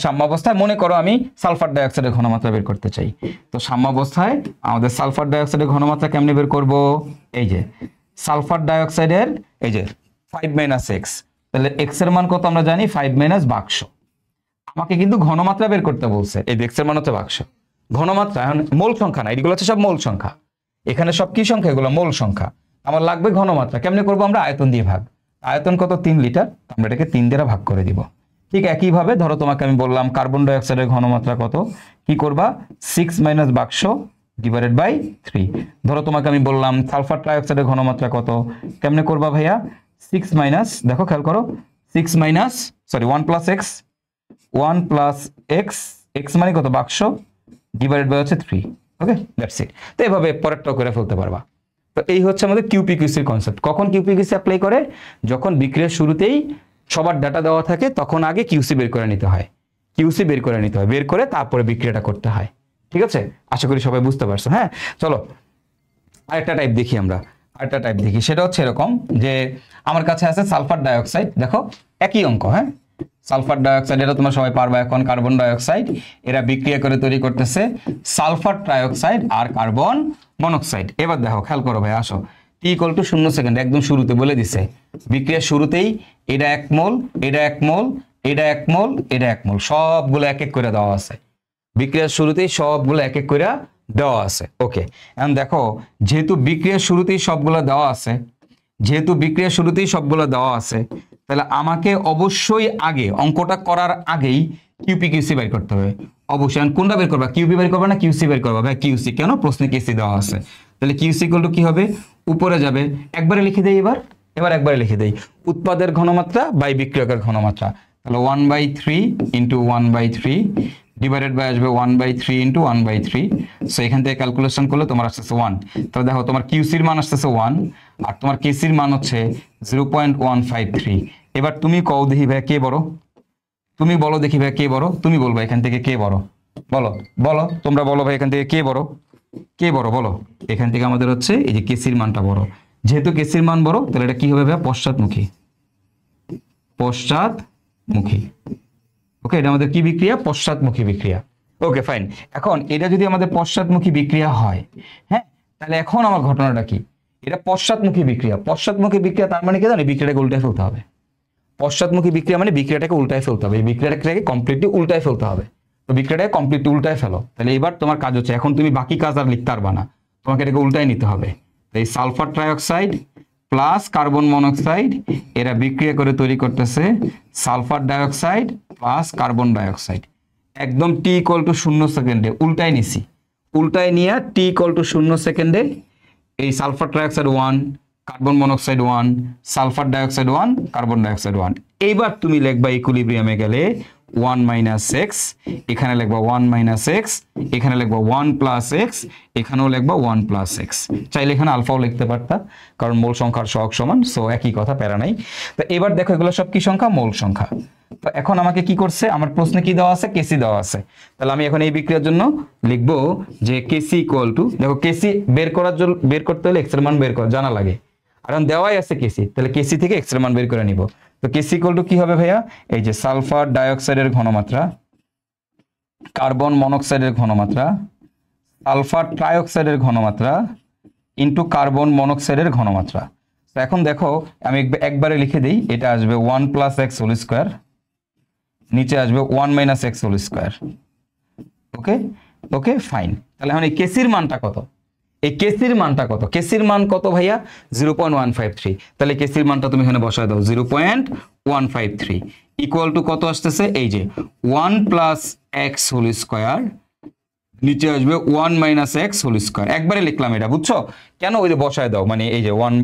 সাম্যাবস্থায় মনে করো আমি সালফার ডাইঅক্সাইডের ঘনমাত্রা বের করতে চাই, তো সাম্যাবস্থায় আমাদের সালফার ডাইঅক্সাইডের ঘনমাত্রা কেমনে বের করব? এই যে সালফার ডাইঅক্সাইডের এই যে 5 মাইনাস এক্স, তাহলে এক্স এর মান কত আমরা জানি? 5 মাইনাস বাক্স। আমাকে কিন্তু ঘনমাত্রা বের করতে বলছে, এই এক্স এর মান হচ্ছে বাক্স। ঘনমাত্রা এখন মূল সংখ্যা না, এগুলো হচ্ছে সব মূল সংখ্যা। এখানে সব কি সংখ্যা? এগুলো মূল সংখ্যা। আমার লাগবে ঘনমাত্রা। কেমনে করবো আমরা? আয়তন দিয়ে ভাগ। আয়তন কত? 3 লিটার, আমরা এটাকে 3 দ্বারা ভাগ করে দিব। ঠিক একইভাবে ধরো তোমাকে আমি বললাম কার্বন ডাইঅক্সাইডের ঘনমাত্রা কত, কি করবা? 6 মাইনাস বাক্স ডিভাইডেড বাই 3। ধরো তোমাকে আমি বললাম সালফার ট্রাইঅক্সাইডের ঘনমাত্রা কত, কেমনে করবা ভাইয়া? 6 মাইনাস, দেখো খেয়াল করো, 6 minus 1 plus x, 1 plus x, x মানে কত? বাক্স, ডিভাইডেড বাই হচ্ছে 3। ওকে, দ্যাটস ইট। তো এভাবে পরেরটাও করে ফেলতে পারবা। তো এই হচ্ছে আমাদের কিউপিকিউসির কনসেপ্ট। কখন কিউপিকিউসি অ্যাপ্লাই করে? যখন বিক্রিয়ার শুরুতেই সবার ডাটা দেওয়া থাকে, তখন আগে কিউসি বের করে নিতে হয়। কিউসি বের করে নিতে হয়, বের করে তারপরে বিক্রিয়াটা করতে হয়। ঠিক আছে, আশা করি সবাই বুঝতে পারছো। হ্যাঁ, চলো আরেকটা টাইপ দেখি আমরা। আরেকটা টাইপ দেখি, সেটা হচ্ছে এরকম যে আমার কাছে আছে সালফার ডাইঅক্সাইড। দেখো একই অঙ্ক। হ্যাঁ, সালফার ডাইঅক্সাইড, এটা তোমরা সবাই পারবা। এখন কার্বন ডাইঅক্সাইড, এরা বিক্রিয়া করে তৈরি করতেছে সালফার ট্রাইঅক্সাইড আর কার্বন মনোক্সাইড। এবার দেখো, খেয়াল করো ভাই, আসো। টি ইকুয়াল টু 0 সেকেন্ড, একদম শুরুতে বলে দিছে বিক্রিয়ার শুরুতেই এটা 1 মোল, এটা 1 মোল, এটা 1 মোল, এটা 1 মোল, সবগুলো এক এক করে দেওয়া আছে। বিক্রিয়ার শুরুতেই সবগুলো এক এক করে দেওয়া আছে। ওকে, এখন দেখো, যেহেতু বিক্রিয়ার শুরুতেই সবগুলো দেওয়া আছে, তাহলে আমাকে অবশ্যই আগে অঙ্কটা করার আগেই কিউপিকিউসি বের করতে হবে। অবশ্যই কোনটা বের করবা? কিউপি বের করবা না কিউসি বের করবা? ভাই কিউসি, কেন? প্রশ্নে কিউসি দেওয়া আছে। তাহলে কিউসি ইকুয়াল টু কি হবে? উপরে যাবে, একবারে লিখে দেই। এবার একবারে লিখে দেই, উৎপাদের ঘনমাত্রা বাই বিক্রিয়কের ঘনমাত্রা। তাহলে 1/3 ইন্টু 1/3 ডিভাইডেড বাই আসবে 1/3 ইন্টু 1/3। সো এখান থেকে ক্যালকুলেশন করলে তোমার আসতেছে 1। তাহলে দেখো তোমার কিউসির মান আসতেছে 1 আর তোমার কেসির মান হচ্ছে 0.153। এবার তুমি কও দেখি ভাই কে বড়? তুমি বলো দেখি ভাই কে বড়? তুমি বলবা এখান থেকে কে বড়? বলো তোমরা বলো ভাই এখান থেকে কে বড়? বলো। এখান থেকে আমাদের হচ্ছে এই যে কেসির মানটা বড়। যেহেতু কেসির মান বড়, তাহলে এটা কি হবে ভাই? পশ্চাৎমুখী। পশ্চাৎমুখী। ওকে, এটা আমাদের কি বিক্রিয়া? পশ্চাৎমুখী বিক্রিয়া। Okay fine. এখন এটা যদি আমাদের পশ্চাৎমুখী বিক্রিয়া হয়, হ্যাঁ, তাহলে এখন আমার ঘটনাটা কি? এটা পশ্চাৎমুখী বিক্রিয়া। পশ্চাৎমুখী বিক্রিয়া তার মানে কি জানি? বিক্রিয়াটাকে উল্টায় ফেলতে হবে। পশ্চাৎমুখী বিক্রিয়া মানে বিক্রিয়াটাকে উল্টায় ফেলতে হবে, এই বিক্রিয়াটাকে কমপ্লিটলি উল্টায় ফেলতে হবে। তো বিক্রিয়াটাকে কমপ্লিটলি উল্টায় ফেলো। তাহলে এবার তোমার কাজ হচ্ছে, এখন তুমি বাকি কাজ আর লিখতে পারবা না, তোমাকে এটাকে উল্টায় নিতে হবে। এই sulphur trioxide plus carbon monoxide এরা বিক্রিয়া করে তৈরি করতেছে sulphur dioxide plus carbon dioxide. একদম টি ইকুয়াল টু 0 সেকেন্ডে উল্টায় নিছি। উল্টায় নিয়ে টি ইকুয়াল টু 0 সেকেন্ডে এই sulphur trioxide 1, carbon monoxide 1, sulphur dioxide 1, carbon dioxide 1। এইবার তুমি লিখবা ইকুইলিব্রিয়ামে গেলে 1 - x, এখানে লিখবা 1 - x, এখানে লিখবা 1 + x, এখানেও লিখবা 1 + x। চাইলে এখানে আলফাও লিখতে পারতা, কারণ মোল সংখ্যার সহগ সমান, সো একই কথা, প্যারা নাই। তো এবার দেখো এগুলো সব কি সংখ্যা? মোল সংখ্যা। তো এখন আমাকে কি করছে? আমার প্রশ্নে কি দেওয়া আছে? কেসি দেওয়া আছে। তাহলে আমি এখন এই বিক্রিয়ার জন্য লিখবো যে কেসি ইকুয়াল টু, দেখো কেসি বের করতে হলে এক্স এর মান বের করা জানা লাগে, আর এখন দেওয়াই আছে কেসি, তাহলে কেসি থেকে এক্স এর মান বের করে নিব। তো কেসি ইকুয়াল টু কি হবে ভাইয়া? এই যে সালফার ডাইঅক্সাইডের ঘনমাত্রা, কার্বন মনোক্সাইডের ঘনমাত্রা, সালফার ট্রাইঅক্সাইডের ঘনমাত্রা ইনটু কার্বন মনোক্সাইডের ঘনমাত্রা। তো এখন দেখো আমি একবারে লিখে দিই, এটা আসবে 1 + x হোল স্কয়ার, নিচে আসবে 1 - x হোল স্কয়ার। ওকে ওকে ফাইন। তাহলে এখন এই কেসির মানটা কত? এই কেসির মানটা কত? কেসির মান কত ভাইয়া? 0.153। তাহলে কেসির মানটা তুমি এখানে বসায় দাও, 0.153 ইকুয়াল টু কত আসতেছে? এই যে 1 + x হোল স্কয়ার, নিচে আসবে 1 - x হোল স্কয়ার। একবারে লিখলাম এটা, বুঝছো? কেন? ওই যে বসায় দাও, মানে এই যে 1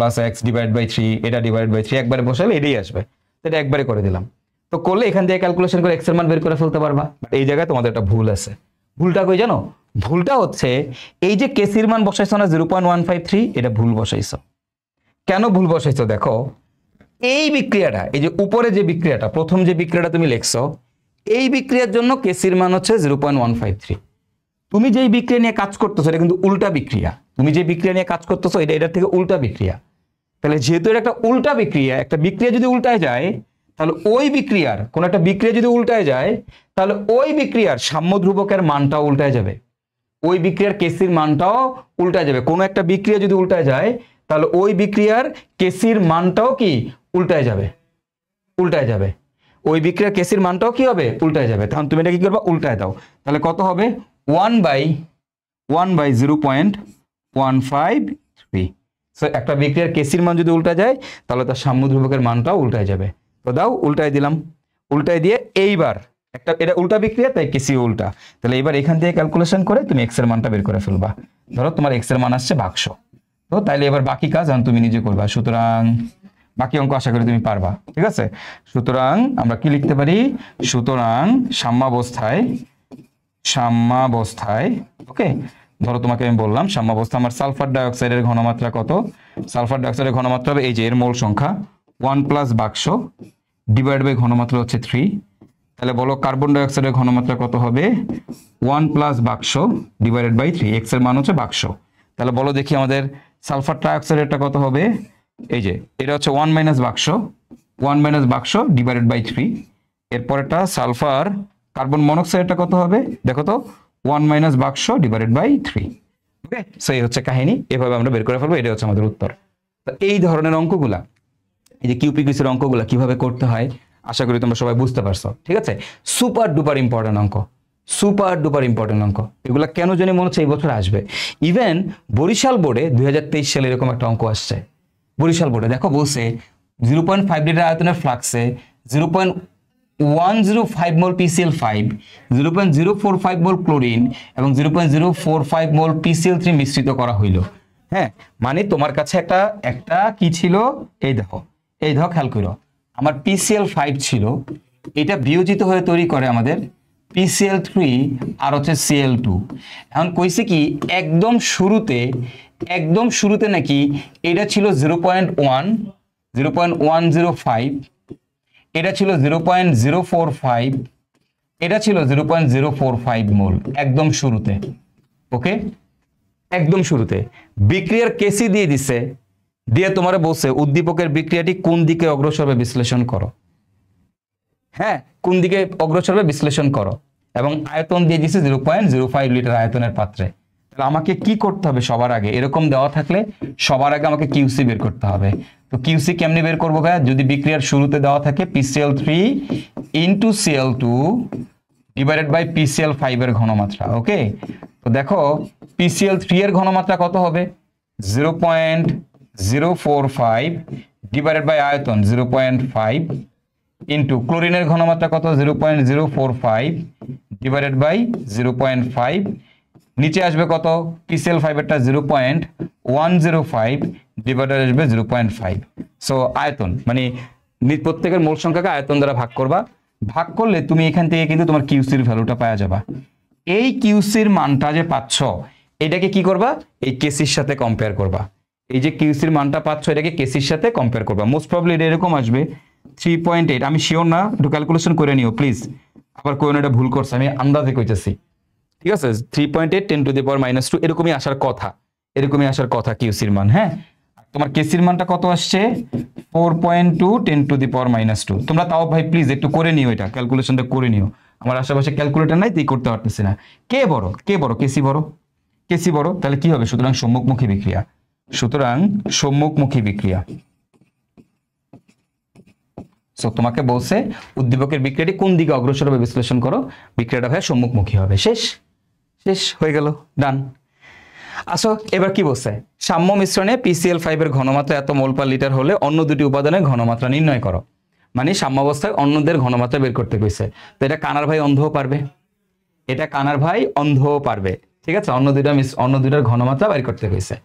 + x / 3, এটা / 3 একবারে বসালে এটাই আসবে। এটা একবারে করে দিলাম। তো করলে এখান থেকে ক্যালকুলেশন করে x এর মান বের করে ফেলতে পারবা। এই জায়গায় তোমাদের একটা ভুল আছে। ভুলটা কই জানো? ভুলটা হচ্ছে এই যে কেসির মান বসাইছো না 0.153, এটা ভুল বসাইছো। কেন ভুল বসাইছো? দেখো এই বিক্রিয়াটা, এই যে উপরে যে বিক্রিয়াটা, প্রথম যে বিক্রিয়াটা তুমি লিখছো, এই বিক্রিয়ার জন্য কেসির মান হচ্ছে 0.153। তুমি যেই বিক্রিয়া নিয়ে কাজ করতেছো এটা কিন্তু উল্টা বিক্রিয়া। তুমি যে বিক্রিয়া নিয়ে কাজ করতেছো এটা এটার থেকে উল্টা বিক্রিয়া। তাহলে যেহেতু এটা একটা উল্টা বিক্রিয়া, একটা বিক্রিয়া যদি উল্টায় যায়, তাহলে ওই বিক্রিয়ার কোন একটা বিক্রিয়া যদি উল্টায় যায়, তাহলে ওই বিক্রিয়ার সাম্য ধ্রুবকের মানটাও উল্টায় যাবে, ওই বিক্রিয়ার কেসির মানটাও উল্টায় যাবে। কোনো একটা বিক্রিয়া যদি উল্টায় যায়, তাহলে ওই বিক্রিয়ার কেসির মানটাও কি উল্টায় যাবে? উল্টায় যাবে। ওই বিক্রিয়ার কেসির মানটাও কি হবে? উল্টায় যাবে। তখন তুমি এটা কি করবা? উল্টায় দাও। তাহলে কত হবে? 1/0.153। সো একটা বিক্রিয়ার কেসির মান যদি উল্টা যায়, তাহলে তার সাম্য ধ্রুবকের মানটাও উল্টায় যাবে। তো দাও, উল্টায় দিলাম। উল্টায় দিয়ে এইবার একটা, এটা উল্টা বিক্রিয়া তাই কেসি উল্টা। তাহলে এবার এখান থেকে ক্যালকুলেশন করে তুমি এক্স এর মানটা বের করে ফেলবা। ধরো তোমার এক্স এর মান আসছে 100। তো তাইলে এবার বাকি কাজ তুমি নিজে করবা। সুতরাং বাকি অঙ্ক আশা করি তুমি পারবা, ঠিক আছে? সুতরাং আমরা কি লিখতে পারি? সুতরাং সাম্যাবস্থায় ওকে, ধরো তোমাকে আমি বললাম সাম্যাবস্থা আমার সালফার ডাইঅক্সাইডের ঘনমাত্রা কত? সালফার ডাইঅক্সাইডের ঘনমাত্রা হবে এই যে এর মোল সংখ্যা 1 + বাক্স / ঘনমাত্রা হচ্ছে 3। তাহলে বলো কার্বন ডাইঅক্সাইডের ঘনমাত্রা কত হবে? 1 + বাক্স / 3, x এর মান হচ্ছে বাক্স। তাহলে বলো দেখি আমাদের সালফার ট্রাইঅক্সাইডেরটা কত হবে? এই যে এটা হচ্ছে 1 - বাক্স, 1 - বাক্স / 3। এরপরটা সালফার কার্বন মনোক্সাইডটা কত হবে? দেখো তো, 1 - বাক্স / 3। ওকে, সো এই হচ্ছে কাহিনী। এভাবে আমরা বের করে ফেলবো, এটা হচ্ছে আমাদের উত্তর। তো এই ধরনের অঙ্কগুলা, এই যে কিউপিকিউসির অঙ্কগুলা কিভাবে করতে হয় আশা করি তোমরা সবাই বুঝতে পারছো, ঠিক আছে? সুপার ডুপার ইম্পর্টেন্ট অঙ্ক, সুপার ডুপার ইম্পর্টেন্ট অঙ্ক। এগুলা কেন জানি মনে হচ্ছে এই বছর আসবে। ইভেন বরিশাল বোর্ডে 2023 সালে এরকম একটা অঙ্ক আসছে। বরিশাল বোর্ডে দেখো বলছে 0.5 লিটার আয়তনের ফ্লাক্সে 0.105 মোল PCl5, 0.045 মোল ক্লোরিন এবং 0.045 মোল PCl3 মিশ্রিত করা হইল। হ্যাঁ, মানে তোমার কাছে একটা কি ছিল? এই দেখো খেয়াল করো, আমার PCl5 ছিল, এটা বিয়োজিত হয়ে তৈরি করে আমাদের PCl3 আর হচ্ছে Cl2। এখন কইছে কি একদম শুরুতে নাকি এটা ছিল 0.105, এটা ছিল 0.045, এটা ছিল 0.045 মোল একদম শুরুতে। ওকে, একদম শুরুতে বিক্রিয়ার কেসি দিয়ে দিছে, দিয়ে তোমারে বলছে উদ্দীপকের বিক্রিয়াটি কোন দিকে অগ্রসর হবে বিশ্লেষণ করো। হ্যাঁ, কোন দিকে অগ্রসর হবে বিশ্লেষণ করো, এবং আয়তন দিয়ে দিচ্ছে 0.05 লিটার আয়তনের পাত্রে। তাহলে আমাকে কি করতে হবে সবার আগে, এরকম দেওয়া থাকলে সবার আগে আমাকে কিউসি বের করতে হবে। তো কিউসি কেমনে বের করবো ভাইয়া, যদি বিক্রিয়ার শুরুতে দেওয়া থাকে PCl3 into Cl2 divided by PCl5 এর ঘনমাত্রা। ওকে, তো দেখো PCl3 এর ঘনমাত্রা কত হবে, 0.045 ডিভাইডেড বাই আয়তন 0.5 ইন্টু ক্লোরিনের ঘনমাত্রা কত, 0.045 ডিভাইডেড বাই 0.5, নিচে আসবে কত PCl5 এরটা 0.105 ডিভাইডেড আসবে 0.5। সো আয়তন মানে প্রত্যেকের মোল সংখ্যাকে আয়তন দ্বারা ভাগ করবা, ভাগ করলে তুমি এখান থেকে কিন্তু তোমার কিউসির ভ্যালুটা পাওয়া যাবা। এই কিউসির মানটা যে পাচ্ছ এটাকে কি করবা, এই কেসির সাথে কম্পেয়ার করবা। এই যে কিউসির মানটা পাচ্ছ এটাকে কেসির সাথে কম্পেয়ার করবা। মোস্ট প্রবলি এটা এরকম আসবে 3.8, আমি শিওর না, একটু ক্যালকুলেশন করে নিও প্লিজ, আবার কোন এটা ভুল করছে আমি আন্দাজে কইতেছি, ঠিক আছে। 3.8 10 টু দি পাওয়ার -2 এরকমই আসার কথা, এরকমই আসার কথা কিউসির মান। হ্যাঁ, তোমার কেসির মানটা কত আসছে 4.2 10 টু দি পাওয়ার -2। তোমরা তাও ভাই প্লিজ একটু করে নিও, এটা ক্যালকুলেশনটা করে নিও। আমার আশেপাশে ক্যালকুলেটর নাই তাই করতে পারতেছি না। কে বড়, কে বড়, কেসি বড়, কেসি বড়, তাহলে কি হবে, সুতরাং সম্মুখমুখী বিক্রিয়া, সুতরাং সম্মুখমুখী বিক্রিয়া। সো তোমাকে বলছে উদ্দীপকের বিক্রিয়াটি কোন দিকে অগ্রসর হবে বিশ্লেষণ করো, বিক্রিয়াটা ভাই সম্মুখমুখী হবে। শেষ, শেষ হয়ে গেল, ডান। আসো এবার কি বলছে, সাম্য মিশ্রণে PCl5 এর ঘনমাত্রা এত মোল পার লিটার হলে অন্য দুটি উপাদানের ঘনমাত্রা নির্ণয় করো। মানে সাম্যাবস্থায় অন্যদের ঘনমাত্রা বের করতে কইছে। তো এটা কানার ভাই অন্ধও পারবে, এটা কানার ভাই অন্ধও পারবে, ঠিক আছে। অন্য দুইটার ঘনমাত্রা বের করতে কইছে।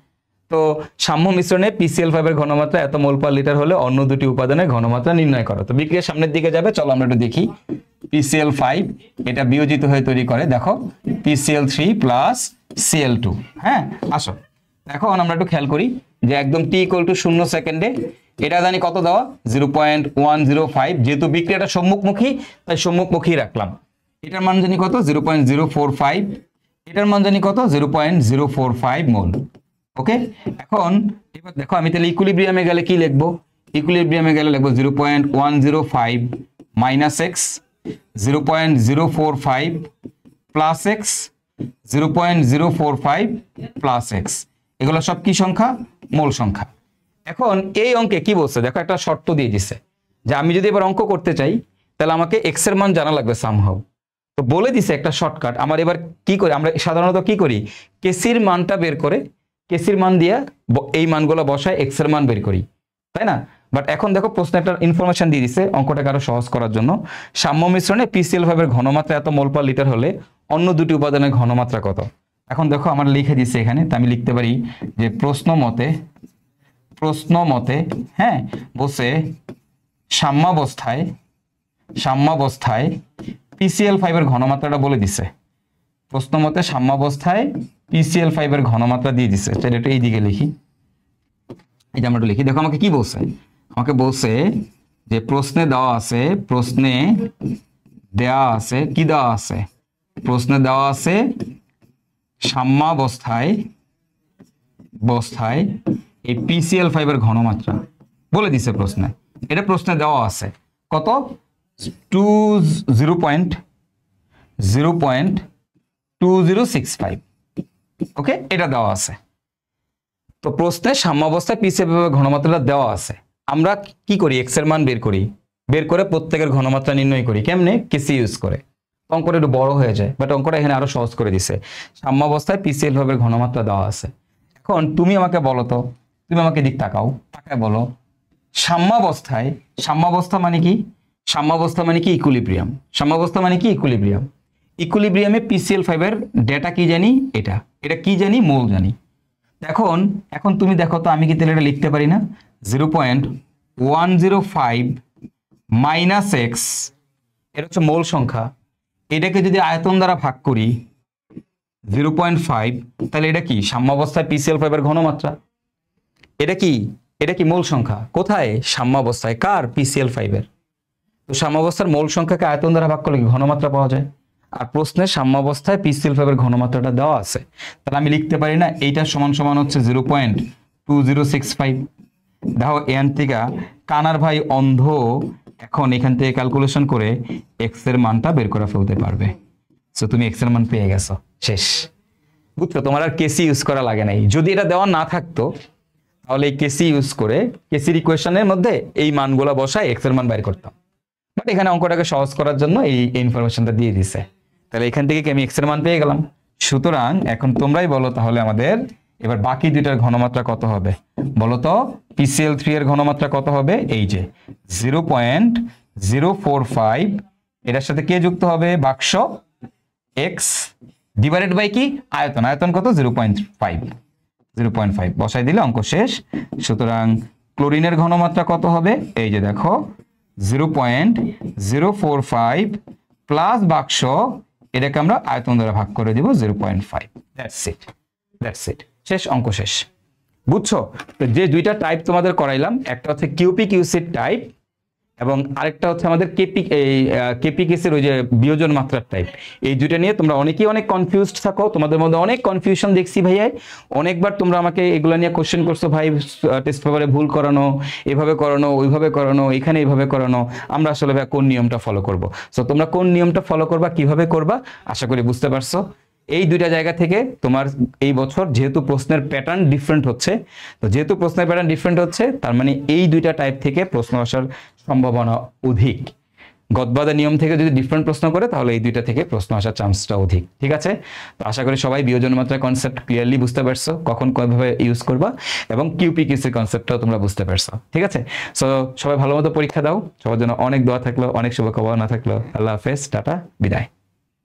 তো সাম্য মিশ্রণে PCl5 এর ঘনমাত্রা এত মোল পার লিটার হলে অন্য দুটি উপাদানের ঘনমাত্রা নির্ণয় করো। তো বিক্রিয়া সামনের দিকে যাবে, চলো আমরা একটু দেখি। PCl5 এটা বিয়োজিত হয়ে তৈরি করে, দেখো PCl3 প্লাস Cl2। হ্যাঁ, আসো এখন আমরা একটু খেয়াল করি যে একদম t = 0 সেকেন্ডে এটা জানি কত দেওয়া 0.105, যেহেতু বিক্রিয়াটা সম্মুখমুখী তাই সম্মুখমুখী রাখলাম। এটার মান জানি কত 0.045, এটার মান জানি কত 0.045 মোল। ওকে, এখন এবার দেখো আমি তাহলে ইকুইলিব্রিয়ামে গেলে কি লিখবো, ইকুইলিব্রিয়ামে গেলে লিখবো 0.105 minus x, 0.045 plus x, 0.045 plus x, এগুলো সব কি সংখ্যা, মোল সংখ্যা। এখন এই অঙ্কে কি বলছে দেখো, একটা শর্ত দিয়ে দিছে যে আমি যদি এবার অঙ্ক করতে চাই তাহলে আমাকে এক্স এর মান জানা লাগবে সামহাউ। তো বলে দিছে একটা শর্টকাট, আমার এবার কি করি, আমরা সাধারণত কি করি, কেসির মানটা বের করে কেসির মান দিয়ে এই মানগুলো বসায় এক্স এর মান বের করি, তাই না। বাট এখন দেখো প্রশ্ন একটা ইনফরমেশন দিয়ে দিছে অঙ্কটাকে আরো সহজ করার জন্য। সাম্য মিশ্রণে PCl5 এর ঘনমাত্রা এত মোল পার লিটার হলে অন্য দুটি উপাদানের ঘনমাত্রা কত। এখন দেখো আমার লিখে দিচ্ছে এখানে, তো আমি লিখতে পারি যে প্রশ্ন মতে হ্যাঁ বলছে সাম্যাবস্থায় PCl5 এর ঘনমাত্রাটা বলে দিছে। প্রশ্ন মতে সাম্যাবস্থায় PCl5 এর ঘনমাত্রা দিয়ে দিছে। সেটা একটু এইদিকে লিখি, এই যে আমরা একটু লিখি, দেখো আমাকে কি বলছে, আমাকে বলছে যে প্রশ্নে দেওয়া আছে সাম্যাবস্থায় এই PCl5 এর ঘনমাত্রা বলে দিছে প্রশ্নে, এটা প্রশ্নে দেওয়া আছে কত 0.2065। ওকে, এটা দেওয়া আছে। তো প্রশ্নে সাম্যাবস্থায় PCl5 এর ঘনমাত্রাটা দেওয়া আছে, আমরা কি করি এক্স এর মান বের করি, বের করে প্রত্যেকের ঘনমাত্রা নির্ণয় করি কেমনে, কেসি ইউজ করে। অঙ্কটা একটু বড় হয়ে যায়, বাট অঙ্কটা এখানে আরো সহজ করে দিছে। সাম্যাবস্থায় PCl5 এর ঘনমাত্রা দেওয়া আছে। এখন তুমি আমাকে বলো তো, তুমি আমাকে দিক তাকায় বলো, সাম্যাবস্থা মানে কি, সাম্যাবস্থা মানে কি ইকুইলিব্রিয়াম, সাম্যাবস্থা মানে কি ইকুইলিব্রিয়াম। ইকুইলিব্রিয়ামে PCl5 এর ডেটা কি জানি, এটা কি জানি, মোল জানি। এখন তুমি দেখো তো আমি কি তাহলে এটা লিখতে পারি না 0.105 মাইনাস এক্স, এটা হচ্ছে মোল সংখ্যা, এটাকে যদি আয়তন দ্বারা ভাগ করি 0.5, তাহলে এটা কি সাম্যাবস্থায় PCl5 এর ঘনমাত্রা। এটা কি মোল সংখ্যা, কোথায়, সাম্যাবস্থায়, কার, PCl5 এর। তো সাম্যাবস্থার মোল সংখ্যাকে আয়তন দ্বারা ভাগ করলে ঘনমাত্রা পাওয়া যায়। আর প্রশ্নে সাম্যাবস্থায় PCl5 এর ঘনমাত্রাটা দেওয়া আছে, তাহলে আমি লিখতে পারি না এইটা সমান হচ্ছে 0.2065। দেখো এন থেকে কানার ভাই অন্ধ এখন এখান থেকে ক্যালকুলেশন করে এক্স এর মানটা বের করে ফেলতে পারবে। সো তুমি এক্স এর মান পেয়ে গেছো, শেষ। বুঝছো, তোমার আর কেসি ইউজ করা লাগে নাই। যদি এটা দেওয়া না থাকতো তাহলে এই কেসি ইউজ করে কেসির ইকুয়েশনের মধ্যে এই মানগুলো বসায় এক্স এর মান বের করতাম, বাট এখানে অঙ্কটাকে সহজ করার জন্য এই ইনফরমেশনটা দিয়ে দিছে। তাহলে এখান থেকে কি আমি এক্স এর মান পেয়ে গেলাম। সুতরাং এখন তোমরাই বলো তাহলে আমাদের এবার বাকি দুইটার ঘনমাত্রা কত হবে বলো তো। PCl3 এর ঘনমাত্রা কত হবে, এই যে 0.045, এটার সাথে কে যুক্ত হবে, বাক্স x ডিভাইডেড বাই কি আয়তন, আয়তন কত 0.5 বসাই দিলে অঙ্ক শেষ। সুতরাং ক্লোরিনের ঘনমাত্রা কত হবে, এই যে দেখো 0.045 প্লাস বাক্স, এটাকে আমরা আয়তন দ্বারা ভাগ করে দিব 0.5। দ্যাটস ইট, শেষ, অঙ্ক শেষ। বুঝছো, তো যে দুইটা টাইপ তোমাদের করাইলাম, একটা হচ্ছে কিউপিকিউসির টাইপ এবং আরেকটা হচ্ছে আমাদের কেপিকেসির ওই যে বিয়োজন মাত্রার টাইপ। এই দুইটা নিয়ে তোমরা অনেকেই অনেক কনফিউজড থাকো, তোমাদের মধ্যে অনেক কনফিউশন দেখছি ভাইয়া। অনেকবার তোমরা আমাকে এগুলো নিয়ে কোশ্চেন করছো, ভাই টেস্ট পেপারে ভুল করানো, এভাবে করানো, ওইভাবে করানো, এখানে এইভাবে করানো, আমরা আসলে ভাই কোন নিয়মটা ফলো করব। সো তোমরা কোন নিয়মটা ফলো করবা, কিভাবে করবা, আশা করি বুঝতে পারছো। এই দুইটা জায়গা থেকে তোমার এই বছর যেহেতু প্রশ্নের প্যাটার্ন ডিফারেন্ট হচ্ছে, তো যেহেতু প্রশ্নের প্যাটার্ন ডিফারেন্ট হচ্ছে তার মানে এই দুইটা টাইপ থেকে প্রশ্ন আসার সম্ভাবনা অধিক। গদবাদা নিয়ম থেকে যদি ডিফারেন্ট প্রশ্ন করে তাহলে এই দুইটা থেকে প্রশ্ন আসার চান্সটা অধিক। ঠিক আছে, তো আশা করি সবাই বিয়োজন মাত্রার কনসেপ্ট ক্লিয়ারলি বুঝতে পারছো, কখন কিভাবে ইউজ করবা, এবং কিউপিকিউসির কনসেপ্টটাও তোমরা বুঝতে পারছো। ঠিক আছে, সো সবাই ভালো মতো পরীক্ষা দাও, সবার জন্য অনেক দোয়া থাকলো, অনেক শুভকামনা থাকলো। আল্লাহ হাফেজ, টাটা, বিদায়।